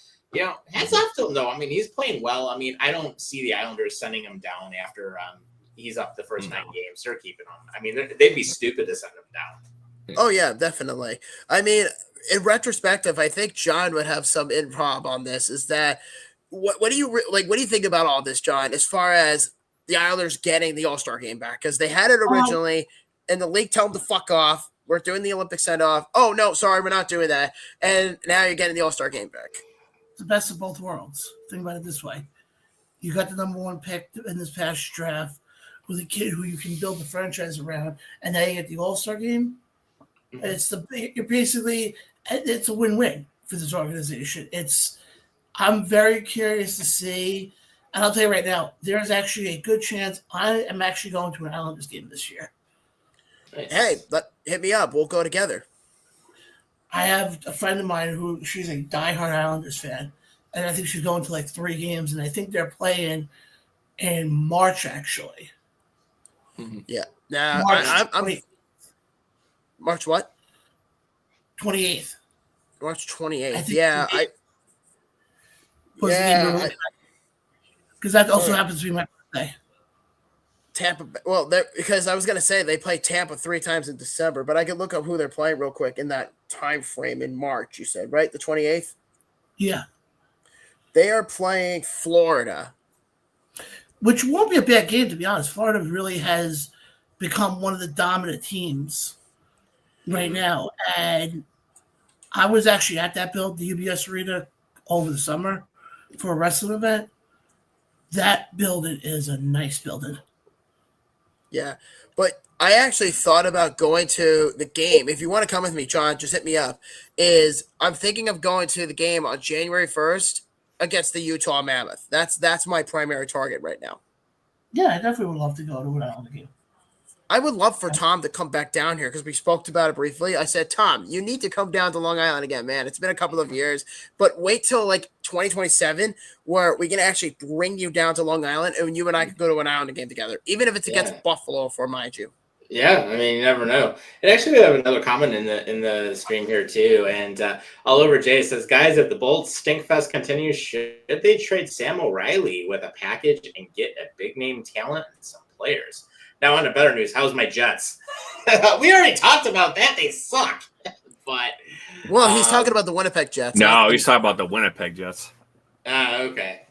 hats off to him, though. I mean, he's playing well. I mean, I don't see the Islanders sending him down after he's up the first 9 games. They're keeping him. I mean, they'd be stupid to send him down. Oh, yeah, definitely. I mean, in retrospective, I think John would have some improv on this. Is that what do you what do you think about all this, John? As far as the Islanders getting the All-Star game back, because they had it originally, and the league told them to fuck off. We're doing the Olympic send-off. Oh no, sorry, we're not doing that. And now you're getting the All-Star game back. It's the best of both worlds. Think about it this way: you got the number 1 pick in this past draft with a kid who you can build the franchise around, and now you get the All-Star game. It's a win-win for this organization. I'm very curious to see, and I'll tell you right now, there's actually a good chance I am actually going to an Islanders game this year. Nice. Hey, hit me up. We'll go together. I have a friend of mine who she's a diehard Islanders fan, and I think she's going to 3 games, and I think they're playing in March actually. Yeah. Now March March what? 28th. March 28th. Yeah, because that also happens to be my birthday. Tampa. Well, because I was gonna say they play Tampa 3 times in December, but I could look up who they're playing real quick in that time frame in March. You said right, the 28th. Yeah, they are playing Florida, which won't be a bad game, to be honest. Florida really has become one of the dominant teams right now, and I was actually at that build, the UBS Arena, over the summer for a wrestling event. That building is a nice building. Yeah, but I actually thought about going to the game. If you want to come with me, John, just hit me up. I'm thinking of going to the game on January 1st against the Utah Mammoth. That's my primary target right now. Yeah, I definitely would love to go to an Island game. I would love for Tom to come back down here because we spoke about it briefly. I said, Tom, you need to come down to Long Island again, man. It's been a couple of years, but wait till 2027 where we can actually bring you down to Long Island and you and I can go to an Island game together, even if it's against Buffalo, mind you. Yeah, I mean, you never know. And actually, we have another comment in the stream here too. And all over Jay says, guys, if the Bolts Stinkfest continues, should they trade Sam O'Reilly with a package and get a big name talent and some players? Now, on to better news. How's my Jets? We already talked about that. They suck. But he's talking about the Winnipeg Jets. No, he's talking about the Winnipeg Jets. Okay.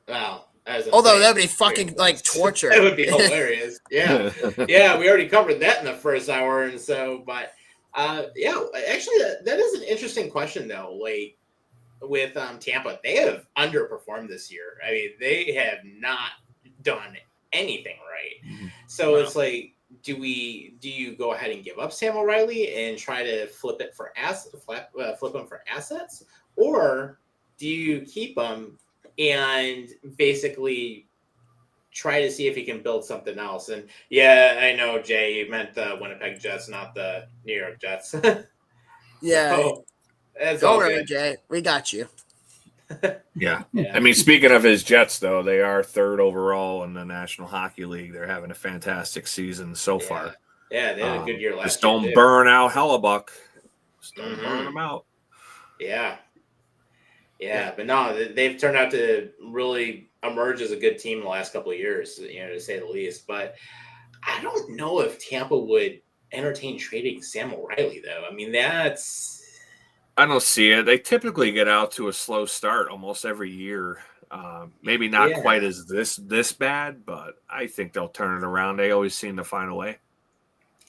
Well, although that would be fucking torture. That would be hilarious. Yeah. Yeah, we already covered that in the first hour. And so, but actually, that is an interesting question, though. With Tampa, they have underperformed this year. I mean, they have not done anything right. So it's do you go ahead and give up Sam O'Reilly and try to flip him for assets, or do you keep him and basically try to see if you can build something else? And yeah, I know, Jay, you meant the Winnipeg Jets, not the New York Jets. Yeah. So, don't worry, Jay. We got you. Yeah. Yeah. I mean, speaking of his Jets, though, they are third overall in the National Hockey League. They're having a fantastic season so far. Yeah, they had a good year last Just year. don't burn out Hellebuck. Just don't Mhm. burn them out. Yeah, but no, they've turned out to really emerge as a good team the last couple of years, to say the least. But I don't know if Tampa would entertain trading Sam O'Reilly, though. I mean, that's... I don't see it. They typically get out to a slow start almost every year. Maybe not quite as this bad, but I think they'll turn it around. They always seem to find a way.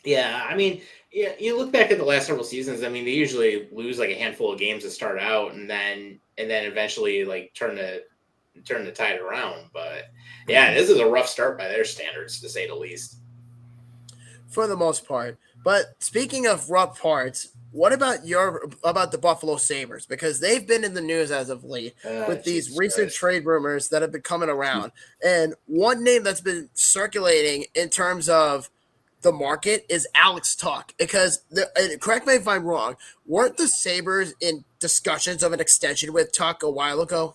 Yeah, I mean, you look back at the last several seasons. I mean, they usually lose like a handful of games to start out, and then eventually like turn the tide around. But yeah, this is a rough start by their standards, to say the least. For the most part. But speaking of rough parts, what about the Buffalo Sabres? Because they've been in the news as of late with these recent trade rumors that have been coming around. And one name that's been circulating in terms of the market is Alex Tuch. Because, correct me if I'm wrong, weren't the Sabres in discussions of an extension with Tuch a while ago?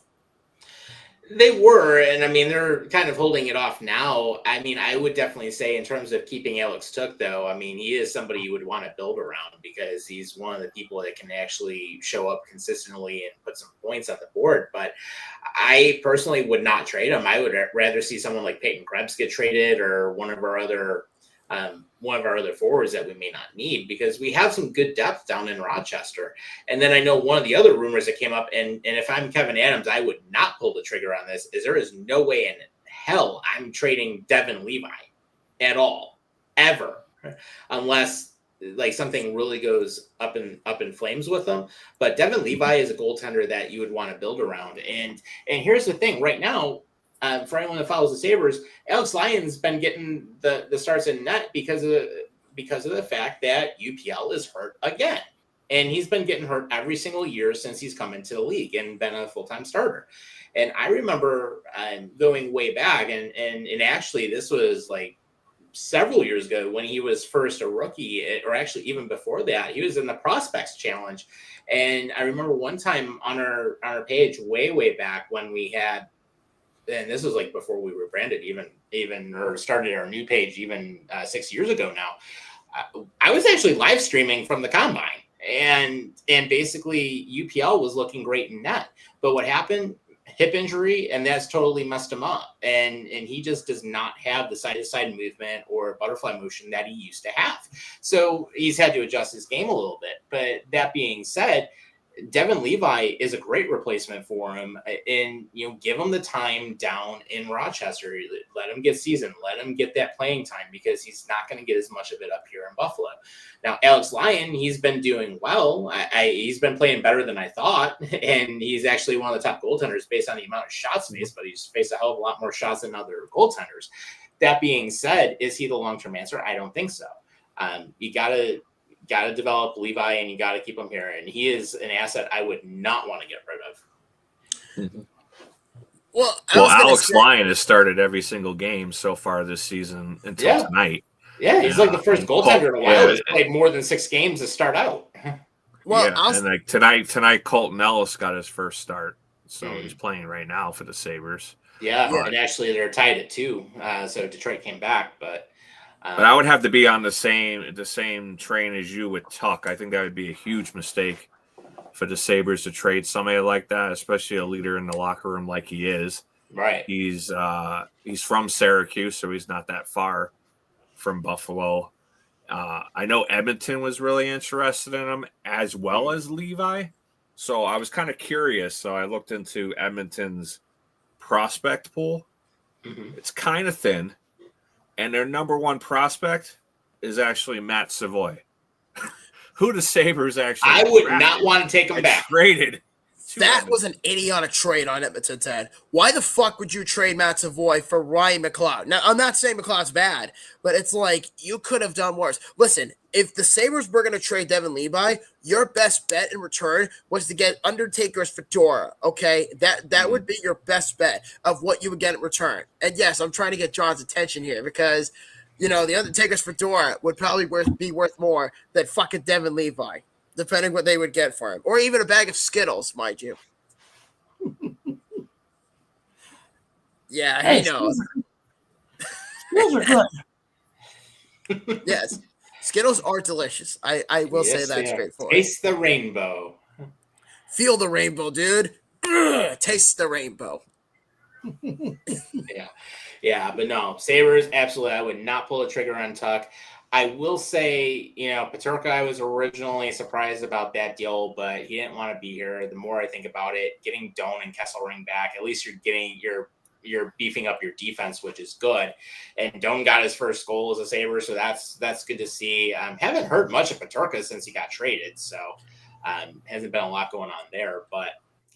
They were, and I mean, they're kind of holding it off now. I mean, I would definitely say in terms of keeping Alex Tuch, though, I mean, he is somebody you would want to build around because he's one of the people that can actually show up consistently and put some points on the board. But I personally would not trade him. I would rather see someone like Peyton Krebs get traded or one of our other forwards that we may not need, because we have some good depth down in Rochester. And then I know one of the other rumors that came up, and if I'm Kevin Adams, I would not pull the trigger on this, is there is no way in hell I'm trading Devin Levi at all, ever, unless like something really goes up in flames with them. But Devin Levi is a goaltender that you would want to build around. And here's the thing right now, for anyone that follows the Sabres, Alex Lyon's been getting the starts in net because of the fact that UPL is hurt again. And he's been getting hurt every single year since he's come into the league and been a full-time starter. And I remember going way back, and actually this was like several years ago when he was first a rookie, or actually even before that, he was in the Prospects Challenge. And I remember one time on our page way back when we had, and this was like before we were branded even or started our new page even 6 years ago now, I was actually live streaming from the combine, and basically UPL was looking great in net. But what happened? Hip injury, and that's totally messed him up. And he just does not have the side-to-side movement or butterfly motion that he used to have. So he's had to adjust his game a little bit. But that being said, Devin Levi is a great replacement for him, and give him the time down in Rochester. Let him get seasoned. Let him get that playing time, because he's not going to get as much of it up here in Buffalo. Now, Alex Lyon, he's been doing well. He's been playing better than I thought, and he's actually one of the top goaltenders based on the amount of shots faced. But he's faced a hell of a lot more shots than other goaltenders. That being said, is he the long-term answer? I don't think so. You got to develop Levi, and you got to keep him here. And he is an asset I would not want to get rid of. Mm-hmm. Well, Alex Lyon has started every single game so far this season until tonight. Yeah, he's like the first goaltender in a while that's played more than 6 games to start out. Well, and like tonight Colton Ellis got his first start, so he's playing right now for the Sabres. Yeah, and actually they're tied at 2, so Detroit came back, but I would have to be on the same train as you with Tuch. I think that would be a huge mistake for the Sabres to trade somebody like that, especially a leader in the locker room like he is. Right. He's from Syracuse, so he's not that far from Buffalo. I know Edmonton was really interested in him as well as Levi. So I was kind of curious. So I looked into Edmonton's prospect pool. Mm-hmm. It's kind of thin. And their number one prospect is actually Matt Savoy, who the Sabres actually I would not want to take him back. Traded. That was an idiotic trade on Edmonton's head. Why the fuck would you trade Matt Savoy for Ryan McLeod? Now, I'm not saying McLeod's bad, but it's like you could have done worse. Listen, if the Sabres were going to trade Devin Levi, your best bet in return was to get Undertaker's fedora, okay? That would be your best bet of what you would get in return. And yes, I'm trying to get John's attention here because, the Undertaker's fedora would probably be worth more than fucking Devin Levi, depending what they would get for him. Or even a bag of Skittles, mind you. Yeah, Hey, he knows. Skittles are good. Yes, Skittles are delicious. I will say that straightforward. Taste the rainbow. Feel the rainbow, dude. Taste the rainbow. Yeah, but no, Sabres, absolutely. I would not pull the trigger on Tuck. I will say, Peterka, I was originally surprised about that deal, but he didn't want to be here. The more I think about it, getting Doan and Kesselring back, at least you're beefing up your defense, which is good. And Doan got his first goal as a Sabre, so that's good to see. Haven't heard much of Peterka since he got traded, so hasn't been a lot going on there. But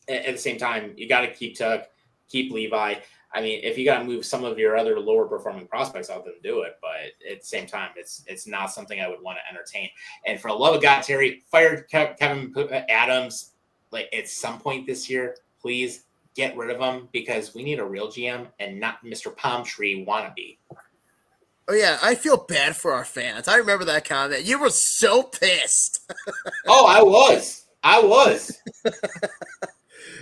at the same time, you got to keep Tuck, keep Levi. I mean, if you got to move some of your other lower performing prospects out, then do it. But at the same time, it's not something I would want to entertain. And for the love of God, Terry, fire Kevin Adams like at some point this year. Please get rid of him because we need a real GM and not Mr. Palm Tree wannabe. Oh yeah, I feel bad for our fans. I remember that comment. You were so pissed. Oh, I was.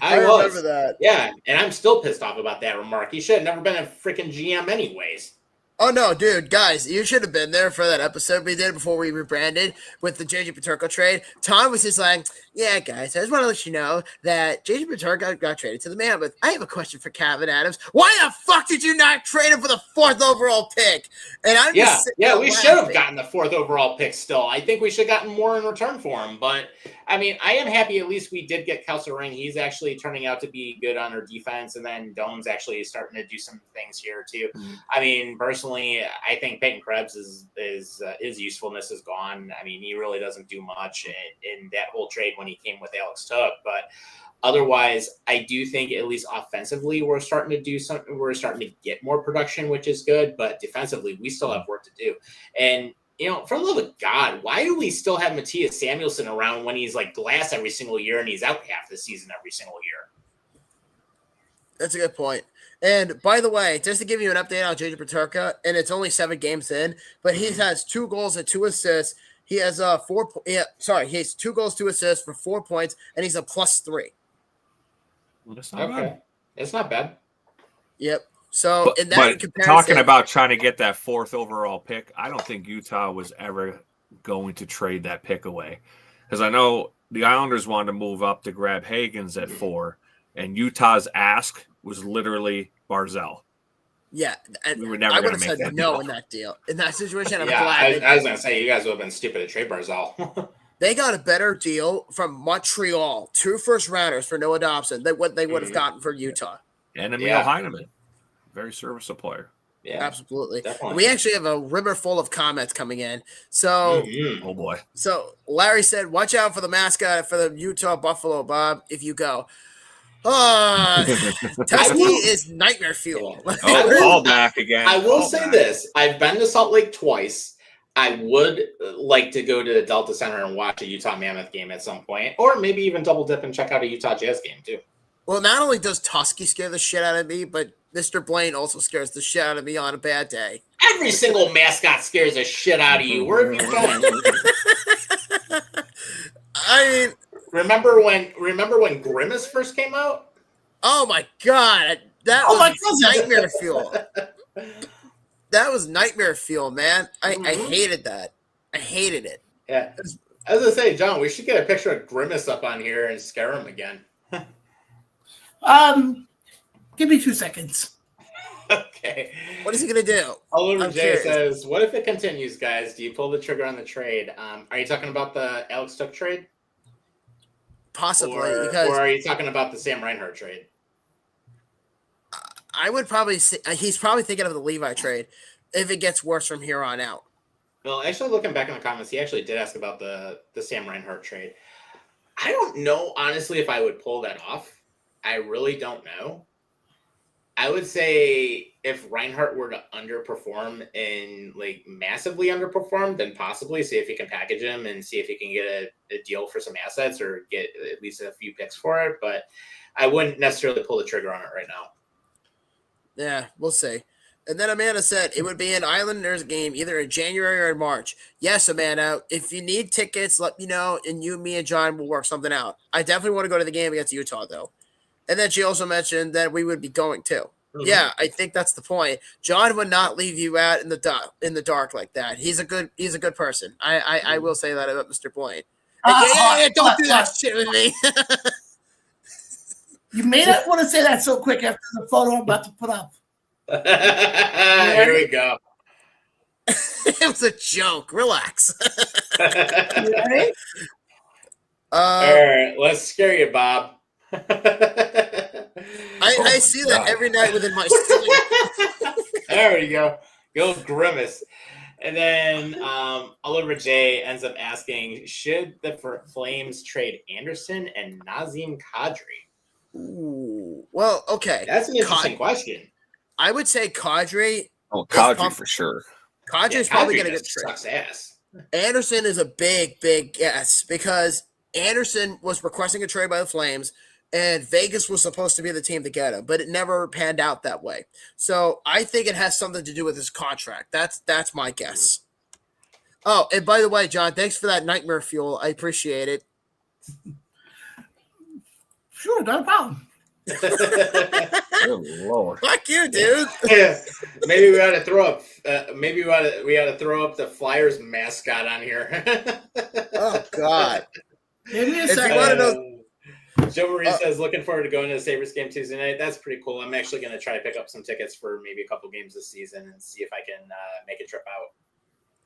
I remember that. Yeah, and I'm still pissed off about that remark. He should have never been a freaking GM anyways. Oh, no, dude, guys, you should have been there for that episode we did before we rebranded with the JJ Peterka trade. Tom was just like, yeah, guys, I just want to let you know that JJ Peterka got traded to the Mammoth. I have a question for Kevin Adams. Why the fuck did you not trade him for the 4th overall pick? And I'm just we should have gotten the 4th overall pick still. I think we should have gotten more in return for him. But, I mean, I am happy at least we did get Kelso Ring. He's actually turning out to be good on our defense. And then Doan's actually starting to do some things here, too. Mm-hmm. I mean, personally, I think Peyton Krebs his usefulness is gone. I mean, he really doesn't do much in that whole trade when he came with Alex Tuck. But otherwise, I do think at least offensively we're starting to do something. We're starting to get more production, which is good. But defensively, we still have work to do. And for the love of God, why do we still have Matthias Samuelsson around when he's like glass every single year and he's out half the season every single year? That's a good point. And by the way, just to give you an update on JJ Peterka, and it's only 7 games in, but he has 2 goals and 2 assists. He has he has 2 goals, 2 assists for 4 points, and he's a +3. Well, that's not bad. It's not bad. Yep. So in that comparison, talking about trying to get that 4th overall pick, I don't think Utah was ever going to trade that pick away. Because I know the Islanders wanted to move up to grab Hagens at 4, and Utah's ask was literally Barzell. Yeah, we were never going to make that no deal. In that deal. In that situation, I'm glad. I was going to say, you guys would have been stupid to trade Barzell. They got a better deal from Montreal, 2 first-rounders for Noah Dobson than what they would have gotten for Utah. And Emil Heineman, very serviceable player. Yeah, absolutely. Definitely. We actually have a river full of comments coming in. So, oh boy. So Larry said, "Watch out for the mascot for the Utah Buffalo, Bob. If you go, Tusky is nightmare fuel." All back again. I will say this: I've been to Salt Lake twice. I would like to go to the Delta Center and watch a Utah Mammoth game at some point, or maybe even double dip and check out a Utah Jazz game too. Well, not only does Tusky scare the shit out of me, but Mr. Blaine also scares the shit out of me on a bad day. Every single mascot scares the shit out of you. Where have you been? I mean, remember when Grimace first came out? Oh my god, that was nightmare fuel. That was nightmare fuel, man. I hated that. I hated it. Yeah. I was gonna say, John, we should get a picture of Grimace up on here and scare him again. Give me 2 seconds. Okay. What is he gonna do? Oliver J says, "What if it continues, guys? Do you pull the trigger on the trade? Are you talking about the Alex Tuck trade? Possibly, or are you talking about the Sam Reinhart trade? I would probably say he's probably thinking of the Levi trade if it gets worse from here on out. Well, actually, looking back in the comments, he actually did ask about the Sam Reinhart trade. I don't know, honestly, if I would pull that off. I really don't know. I would say if Reinhart were to underperform and like massively underperform, then possibly see if he can package him and see if he can get a deal for some assets or get at least a few picks for it. But I wouldn't necessarily pull the trigger on it right now. Yeah, we'll see. And then Amanda said it would be an Islanders game either in January or in March. Yes, Amanda, if you need tickets, let me know, and you, me, and John will work something out. I definitely want to go to the game against Utah, though. And then she also mentioned that we would be going too. Yeah, I think that's the point. John would not leave you out in the dark like that. He's a good person. I will say that about Mr. Boyd. Don't do that shit with me. You may not want to say that so quick after the photo I'm about to put up. Here we go. It was a joke. Relax. You ready? All right, let's scare you, Bob. I see that every night within my sleep. There we go. Go Grimace. And then Oliver J ends up asking, should the Flames trade Anderson and Nazem Kadri? Ooh. Well, okay. That's an interesting question. I would say Kadri. Oh, Kadri for sure. Kadri is probably going to get sucks ass. Anderson is a big yes because Anderson was requesting a trade by the Flames, and Vegas was supposed to be the team to get him, but it never panned out that way. So I think it has something to do with his contract. That's my guess. Oh, and by the way, John, thanks for that nightmare fuel. I appreciate it. Sure, not a problem. Good Lord. Fuck you, dude. Yeah, maybe we ought to throw up. We ought to throw up the Flyers mascot on here. Oh God. Give me a If you second. want to know, Joe Marie says, looking forward to going to the Sabres game Tuesday night. That's pretty cool. I'm actually going to try to pick up some tickets for maybe a couple games this season and see if I can make a trip out.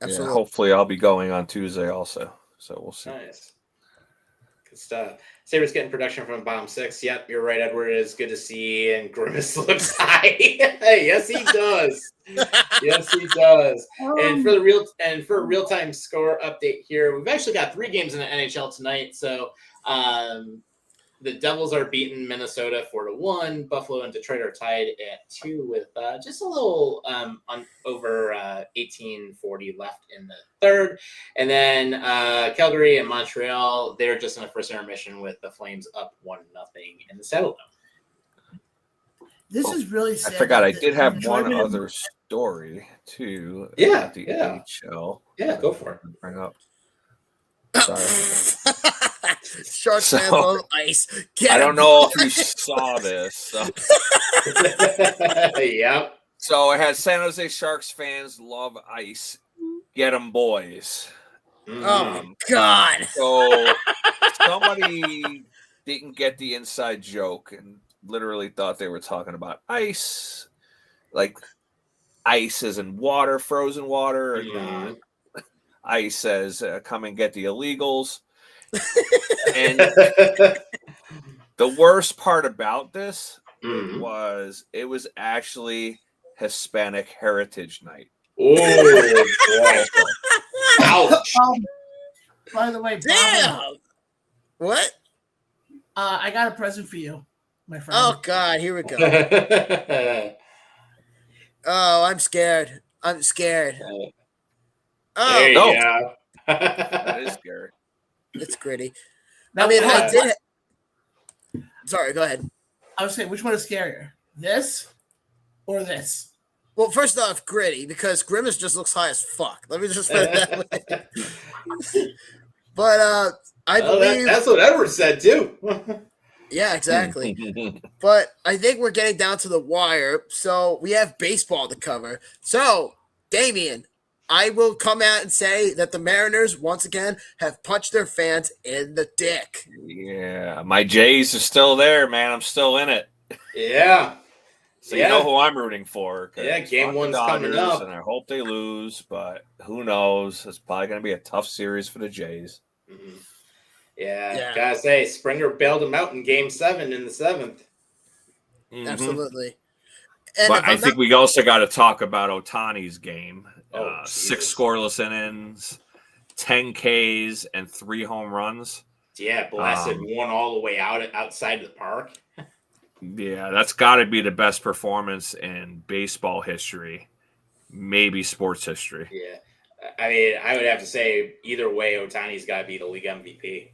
absolutely. Yeah, hopefully I'll be going on Tuesday also. So we'll see. Nice. Good stuff. Sabres getting production from Bomb 6. Yep, you're right, Edward. It is good to see. And Grimace looks high. Yes, he does. Yes, he does. And for a real-time score update here, we've actually got 3 games in the NHL tonight. So the Devils are beating Minnesota 4-1. Buffalo and Detroit are tied at 2 with just a little over 18:40 left in the third. And then Calgary and Montreal, they're just in the first intermission with the Flames up 1-0 in the Saddledome. This is really sad. I forgot I did have one other story too. About the NHL. Yeah, go for it. Bring up. Sorry. Sharks So, fans on ice. I don't know if you saw this. So. Yep. So it has San Jose Sharks fans love ice. Get 'em, boys. Oh my God. So somebody didn't get the inside joke and literally thought they were talking about ice, like ice as in water, frozen water, and ice as come and get the illegals. And the worst part about this was it was actually Hispanic Heritage Night. Oh, ouch. By the way, Bob, Damn. What? I got a present for you, my friend. Oh God, here we go. Oh, I'm scared. I'm scared. There Oh, you no. go. That is scary. it's gritty. Now, I mean, I did. Sorry, go ahead. I was saying, which one is scarier, this or this? Well, first off, gritty because Grimace just looks high as fuck. Let me just put it that way. But I believe that's what Edward said too. Yeah, exactly. But I think we're getting down to the wire, so we have baseball to cover. So, Damien, I will come out and say that the Mariners, once again, have punched their fans in the dick. Yeah, my Jays are still there, man. I'm still in it. Yeah. So you know who I'm rooting for. Yeah, game one's coming up. And I hope they lose, but who knows? It's probably going to be a tough series for the Jays. Mm-hmm. Yeah, gotta say, Springer bailed him out in Game 7 in the 7th. Mm-hmm. Absolutely. And but I think we also got to talk about Ohtani's game. 6 scoreless innings, 10 Ks, and 3 home runs. Yeah, blasted one all the way outside of the park. Yeah, that's got to be the best performance in baseball history, maybe sports history. Yeah. I mean, I would have to say either way, Ohtani's got to be the league MVP.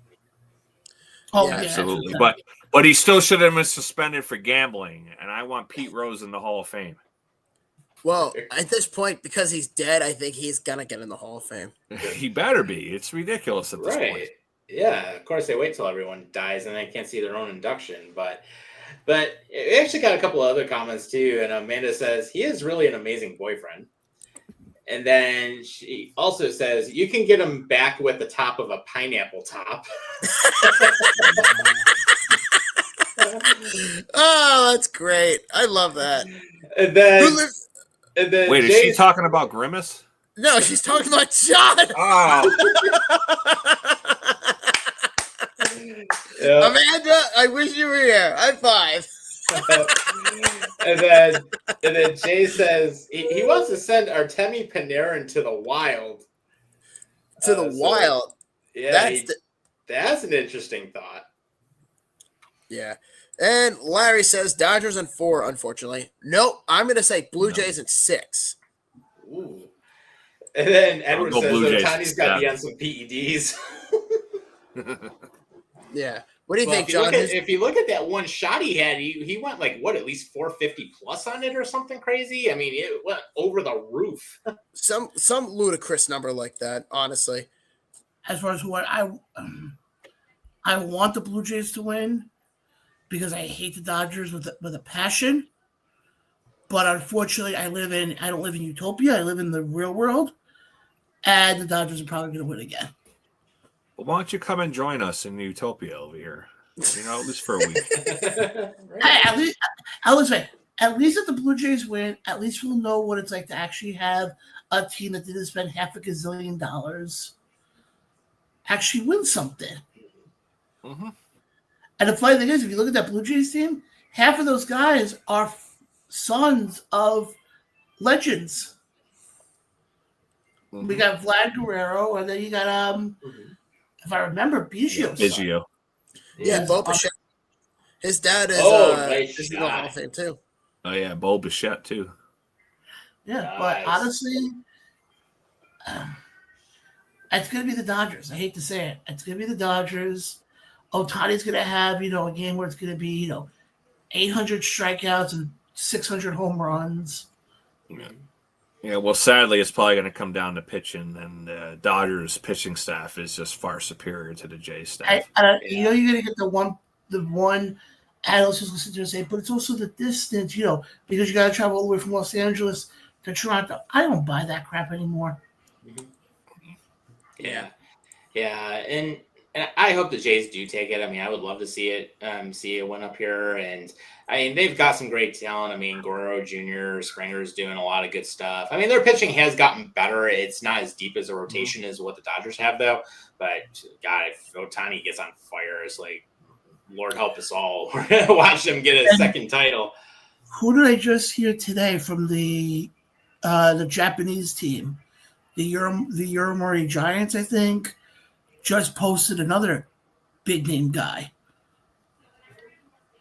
Oh, yeah, absolutely. But he still should have been suspended for gambling, and I want Pete Rose in the Hall of Fame. Well, at this point, because he's dead, I think he's gonna get in the Hall of Fame. He better be. It's ridiculous at this point. Yeah, of course they wait till everyone dies and they can't see their own induction. But But we actually got a couple of other comments too. And Amanda says, he is really an amazing boyfriend. And then she also says, you can get him back with the top of a pineapple top. Oh, that's great. I love that. And then, wait, is she talking about Grimace? No, she's talking about John. Oh. Yeah. Amanda, I wish you were here. High five. and then Jay says he wants to send Artemi Panarin to the Wild. To the Wild. Yeah, that's an interesting thought. Yeah. And Larry says Dodgers in 4, unfortunately. Nope, I'm going to say Blue Jays in 6. Ooh. And then Edward says Otani's got to be on some PEDs. Yeah. What do you think, John? If you look at that one shot he had, he went like, what, at least 450 plus on it or something crazy? I mean, it went over the roof. Some ludicrous number like that, honestly. As far as what I want the Blue Jays to win because I hate the Dodgers with a passion. But unfortunately, I don't live in utopia. I live in the real world. And the Dodgers are probably going to win again. Well, why don't you come and join us in Utopia over here? At least for a week. Hey, at least if the Blue Jays win, at least we'll know what it's like to actually have a team that didn't spend $500 gazillion actually win something. Mm-hmm. And the funny thing is, if you look at that Blue Jays team, half of those guys are sons of legends. Mm-hmm. We got Vlad Guerrero, and then you got if I remember, Biggio. Yeah, Bo Bichette. His dad is is in the Hall of Fame too. Oh yeah, Bo Bichette too. Yeah, nice. But honestly, it's going to be the Dodgers. I hate to say it. It's going to be the Dodgers. Otani's going to have, a game where it's going to be, 800 strikeouts and 600 home runs. Yeah. Yeah, well, sadly, it's probably going to come down to pitching, and the Dodgers pitching staff is just far superior to the Jays staff. You're going to get the one analyst who's going to sit there and say, but it's also the distance, because you got to travel all the way from Los Angeles to Toronto. I don't buy that crap anymore. Yeah. And I hope the Jays do take it. I mean, I would love to see it win up here. And I mean, they've got some great talent. I mean, Guerrero Jr., Springer's doing a lot of good stuff. I mean, their pitching has gotten better. It's not as deep as a rotation as what the Dodgers have, though. But God, if Otani gets on fire, it's like, Lord help us all. We're gonna watch them get a second title. Who did I just hear today from the Japanese team? The Yomiuri Giants, I think, just posted another big name guy.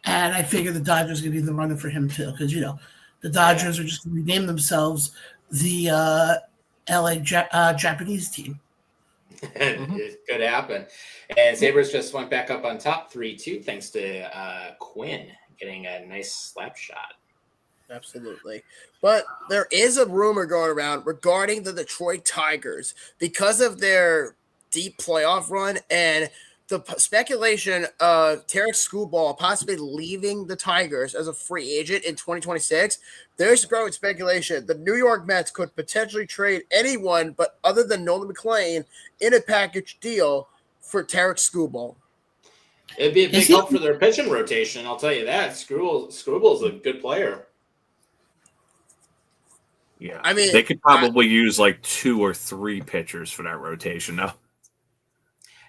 And I figure the Dodgers are going to be in the running for him too, because the Dodgers are just going to rename themselves the LA Japanese team. It could happen. And Sabres just went back up on top 3-2 thanks to Quinn getting a nice slap shot. Absolutely. But there is a rumor going around regarding the Detroit Tigers because of their deep playoff run and the speculation of Tarek Skubal possibly leaving the Tigers as a free agent in 2026. There's growing speculation the New York Mets could potentially trade anyone but other than Nolan McLean in a package deal for Tarek Skubal. It'd be a big help for their pitching rotation, I'll tell you that. Skubal's a good player. Yeah, I mean, they could probably use like 2 or 3 pitchers for that rotation now.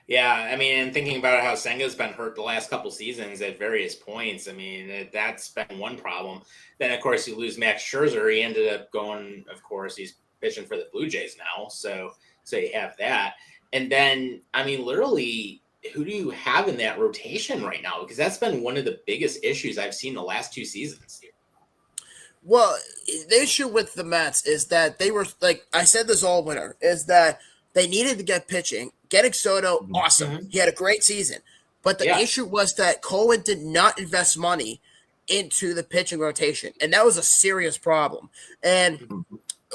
Yeah, I mean, and thinking about how Senga's been hurt the last couple seasons at various points, I mean, that's been one problem. Then, of course, you lose Max Scherzer. He ended up going, of course, he's pitching for the Blue Jays now. So you have that. And then, I mean, literally, who do you have in that rotation right now? Because that's been one of the biggest issues I've seen the last 2 seasons here. Well, the issue with the Mets is that they were, like I said this all winter, is that they needed to get pitching. Getting Soto, awesome. Mm-hmm. He had a great season. But the issue was that Cohen did not invest money into the pitching rotation. And that was a serious problem. And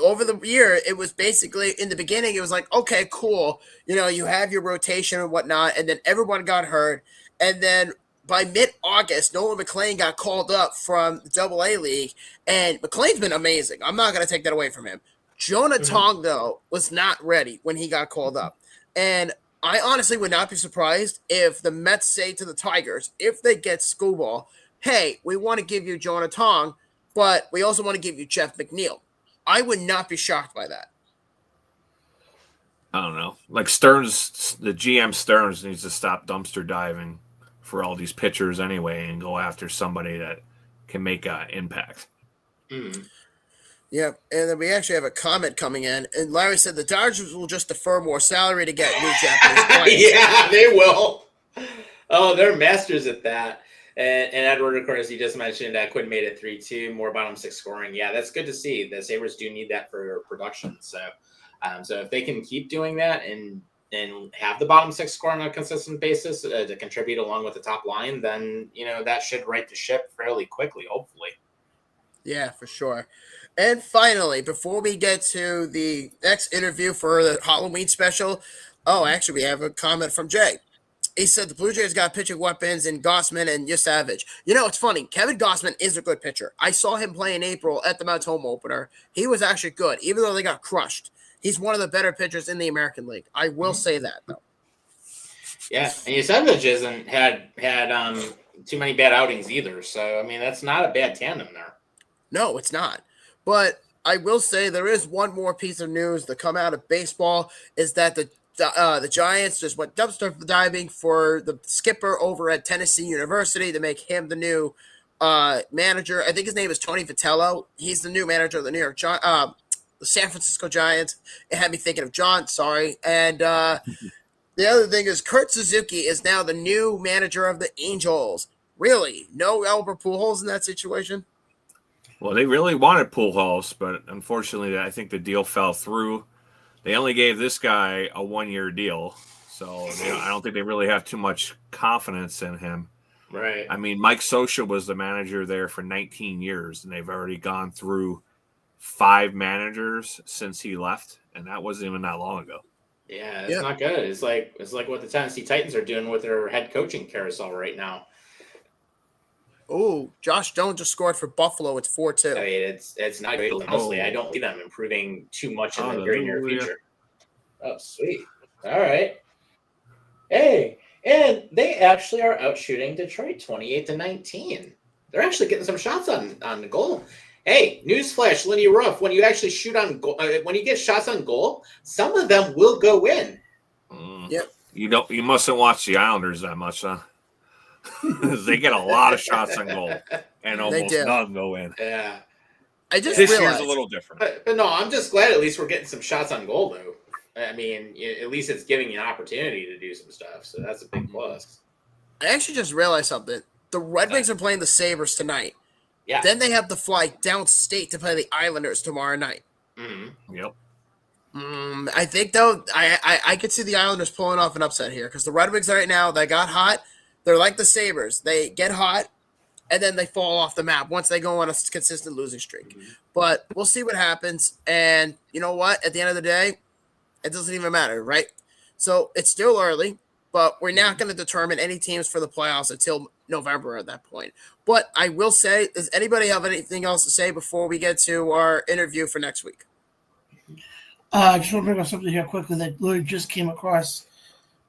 over the year, it was basically, in the beginning, it was like, okay, cool. You have your rotation and whatnot. And then everyone got hurt. And then by mid-August, Nolan McLean got called up from the Double-A League, and McLean's been amazing. I'm not going to take that away from him. Jonah Tong, though, was not ready when he got called up. And I honestly would not be surprised if the Mets say to the Tigers, if they get Skubal, hey, we want to give you Jonah Tong, but we also want to give you Jeff McNeil. I would not be shocked by that. I don't know. Like Stearns, the GM Stearns needs to stop dumpster diving for all these pitchers anyway and go after somebody that can make an impact. Yeah, and then we actually have a comment coming in, and Larry said the Dodgers will just defer more salary to get new Japanese players. Yeah, they will. Oh, they're masters at that. And Edward, of course, he just mentioned Quinn made it 3-2, more bottom six scoring. Yeah, that's good to see. The Sabres do need that for production. So if they can keep doing that and have the bottom six score on a consistent basis to contribute along with the top line, then, that should right the ship fairly quickly, hopefully. Yeah, for sure. And finally, before we get to the next interview for the Halloween special, actually, we have a comment from Jay. He said the Blue Jays got pitching weapons in Gossman and Yusavage. It's funny. Kevin Gossman is a good pitcher. I saw him play in April at the Mets home opener. He was actually good, even though they got crushed. He's one of the better pitchers in the American League. I will say that, though. Yeah, and Yusavage hasn't had too many bad outings either. So, that's not a bad tandem there. No, it's not. But I will say there is one more piece of news that come out of baseball is that the Giants just went dumpster diving for the skipper over at Tennessee University to make him the new manager. I think his name is Tony Vitello. He's the new manager of the San Francisco Giants. It had me thinking of John. Sorry. And the other thing is Kurt Suzuki is now the new manager of the Angels. Really? No Albert Pujols in that situation? Well, they really wanted Pujols, but unfortunately, I think the deal fell through. They only gave this guy a 1-year deal, so I don't think they really have too much confidence in him. Right. Mike Scioscia was the manager there for 19 years, and they've already gone through 5 managers since he left, and that wasn't even that long ago. Yeah, it's not good. It's like what the Tennessee Titans are doing with their head coaching carousel right now. Oh, Josh Jones just scored for Buffalo. It's 4-2. It's not great. Honestly, I don't see them improving too much in the very near future. Oh, sweet. All right. Hey, and they actually are outshooting Detroit 28-19. They're actually getting some shots on the goal. Hey, newsflash, Lenny Ruff, when you actually shoot on goal, when you get shots on goal, some of them will go in. Yep. You mustn't watch the Islanders that much, huh? They get a lot of shots on goal, and almost none go in. Yeah, this year's a little different. But no, I'm just glad at least we're getting some shots on goal, though. At least it's giving you an opportunity to do some stuff, so that's a big plus. I actually just realized something. The Red Wings are playing the Sabres tonight. Yeah. Then they have to fly downstate to play the Islanders tomorrow night. Mm-hmm. Yep. I think, though, I could see the Islanders pulling off an upset here because the Red Wings right now, they got hot. They're like the Sabres. They get hot, and then they fall off the map once they go on a consistent losing streak. But we'll see what happens. And you know what? At the end of the day, it doesn't even matter, right? So it's still early, but we're not going to determine any teams for the playoffs until November at that point. But I will say, does anybody have anything else to say before we get to our interview for next week? I just want to bring up something here quickly that literally just came across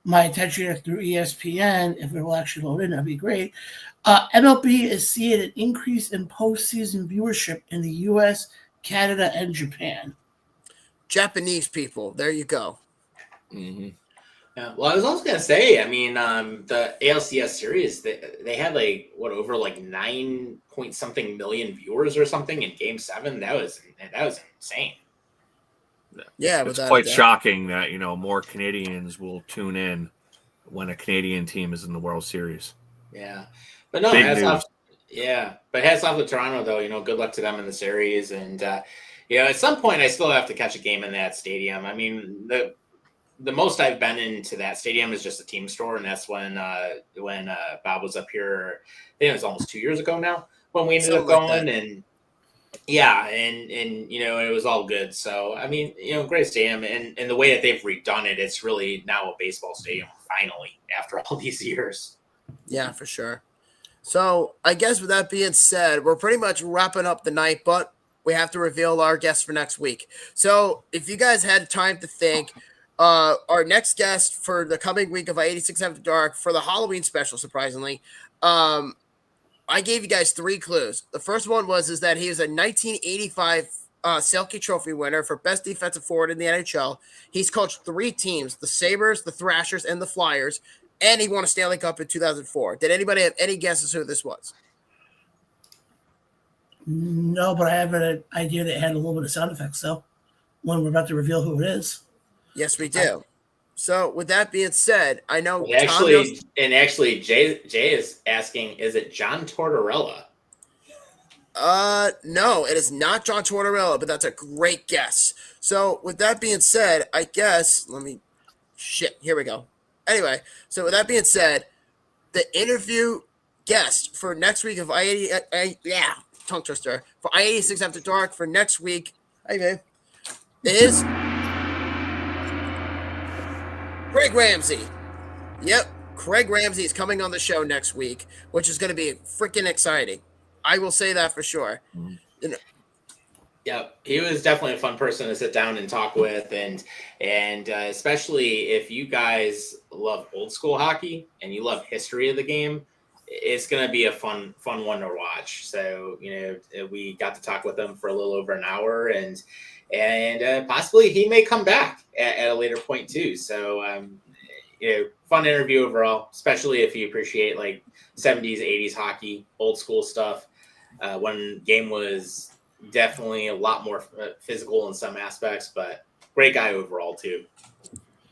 my attention through ESPN. If it will actually load in, that'd be great. MLB is seeing an increase in postseason viewership in the U.S., Canada, and Japan. Japanese people. There you go. Mm-hmm. Yeah. Well, I was also going to say, the ALCS series, they had over 9 point something million viewers or something in Game 7. That was insane. Yeah, it's quite shocking that more Canadians will tune in when a Canadian team is in the World Series. Yeah, but no, hats off to Toronto though. Good luck to them in the series, and at some point I still have to catch a game in that stadium. The most I've been into that stadium is just a team store, and that's when Bob was up here. I think it was almost 2 years ago now when we ended up going and. Yeah, and it was all good. So, great stadium. And the way that they've redone it, it's really now a baseball stadium, finally, after all these years. Yeah, for sure. So I guess with that being said, we're pretty much wrapping up the night, but we have to reveal our guests for next week. So if you guys had time to think, our next guest for the coming week of 86 After Dark for the Halloween special, surprisingly, I gave you guys 3 clues. The first one is that he is a 1985 Selke Trophy winner for best defensive forward in the NHL. He's coached 3 teams: the Sabres, the Thrashers, and the Flyers, and he won a Stanley Cup in 2004. Did anybody have any guesses who this was? No, but I have an idea that had a little bit of sound effects, though, when we're about to reveal who it is. Yes, we do. So with that being said, I know actually Jay is asking, is it John Tortorella? No, it is not John Tortorella, but that's a great guess. So with that being said, I guess here we go. Anyway, so with that being said, the interview guest for next week of tongue twister for I-86 After Dark for next week, is Craig Ramsey. Yep, Craig Ramsey is coming on the show next week, which is going to be freaking exciting. I will say that for sure. Mm-hmm. Yeah, he was definitely a fun person to sit down and talk with, and especially if you guys love old school hockey and you love history of the game, it's going to be a fun one to watch. So, we got to talk with him for a little over an hour, and possibly he may come back at a later point too. So, fun interview overall, especially if you appreciate like 70s, 80s hockey, old school stuff, when game was definitely a lot more physical in some aspects, but great guy overall too.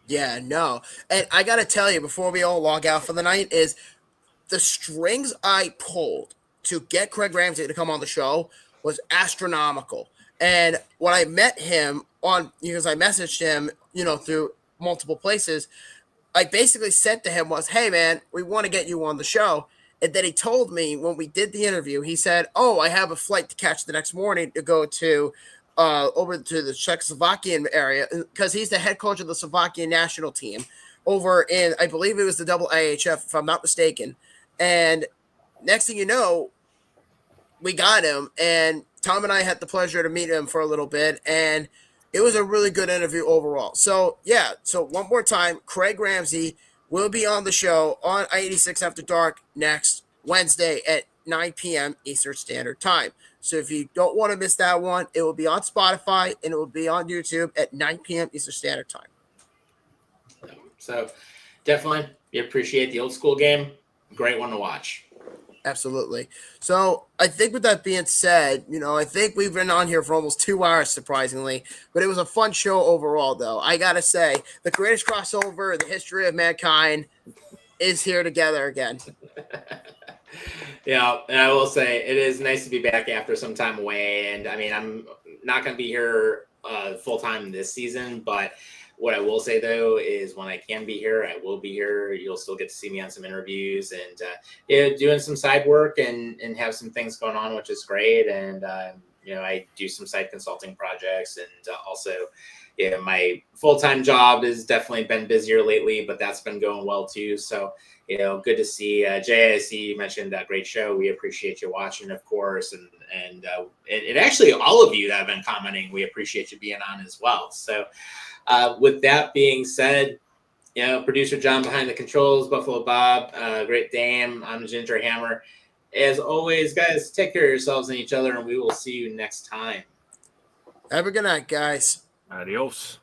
Yeah, no. And I got to tell you, before we all log out for the night, is the strings I pulled to get Craig Ramsey to come on the show was astronomical. And when I met him because I messaged him, through multiple places, I basically said to him hey man, we want to get you on the show. And then he told me when we did the interview, he said, I have a flight to catch the next morning to go to over to the Czechoslovakian area, because he's the head coach of the Slovakian national team over in, I believe it was the IIHF, if I'm not mistaken. And next thing you know, we got him, and Tom and I had the pleasure to meet him for a little bit, and it was a really good interview overall. So, yeah, one more time, Craig Ramsey will be on the show on I-86 After Dark next Wednesday at 9 p.m. Eastern Standard Time. So if you don't want to miss that one, it will be on Spotify and it will be on YouTube at 9 p.m. Eastern Standard Time. So definitely, you appreciate the old school game. Great one to watch. Absolutely. So I think with that being said, I think we've been on here for almost 2 hours, surprisingly, but it was a fun show overall, though. I got to say, the greatest crossover in the history of mankind is here together again. Yeah, and I will say it is nice to be back after some time away. And I mean, I'm not going to be here full time this season, but what I will say, though, is when I can be here, I will be here. You'll still get to see me on some interviews and doing some side work and have some things going on, which is great. And, I do some side consulting projects. And also, my full-time job has definitely been busier lately, but that's been going well, too. So, good to see. Jay, I see you mentioned that great show. We appreciate you watching, of course. And actually, all of you that have been commenting, we appreciate you being on as well. So, with that being said, producer John behind the controls, Buffalo Bob, Great Dame, I'm Ginger Hammer. As always, guys, take care of yourselves and each other, and we will see you next time. Have a good night, guys. Adios.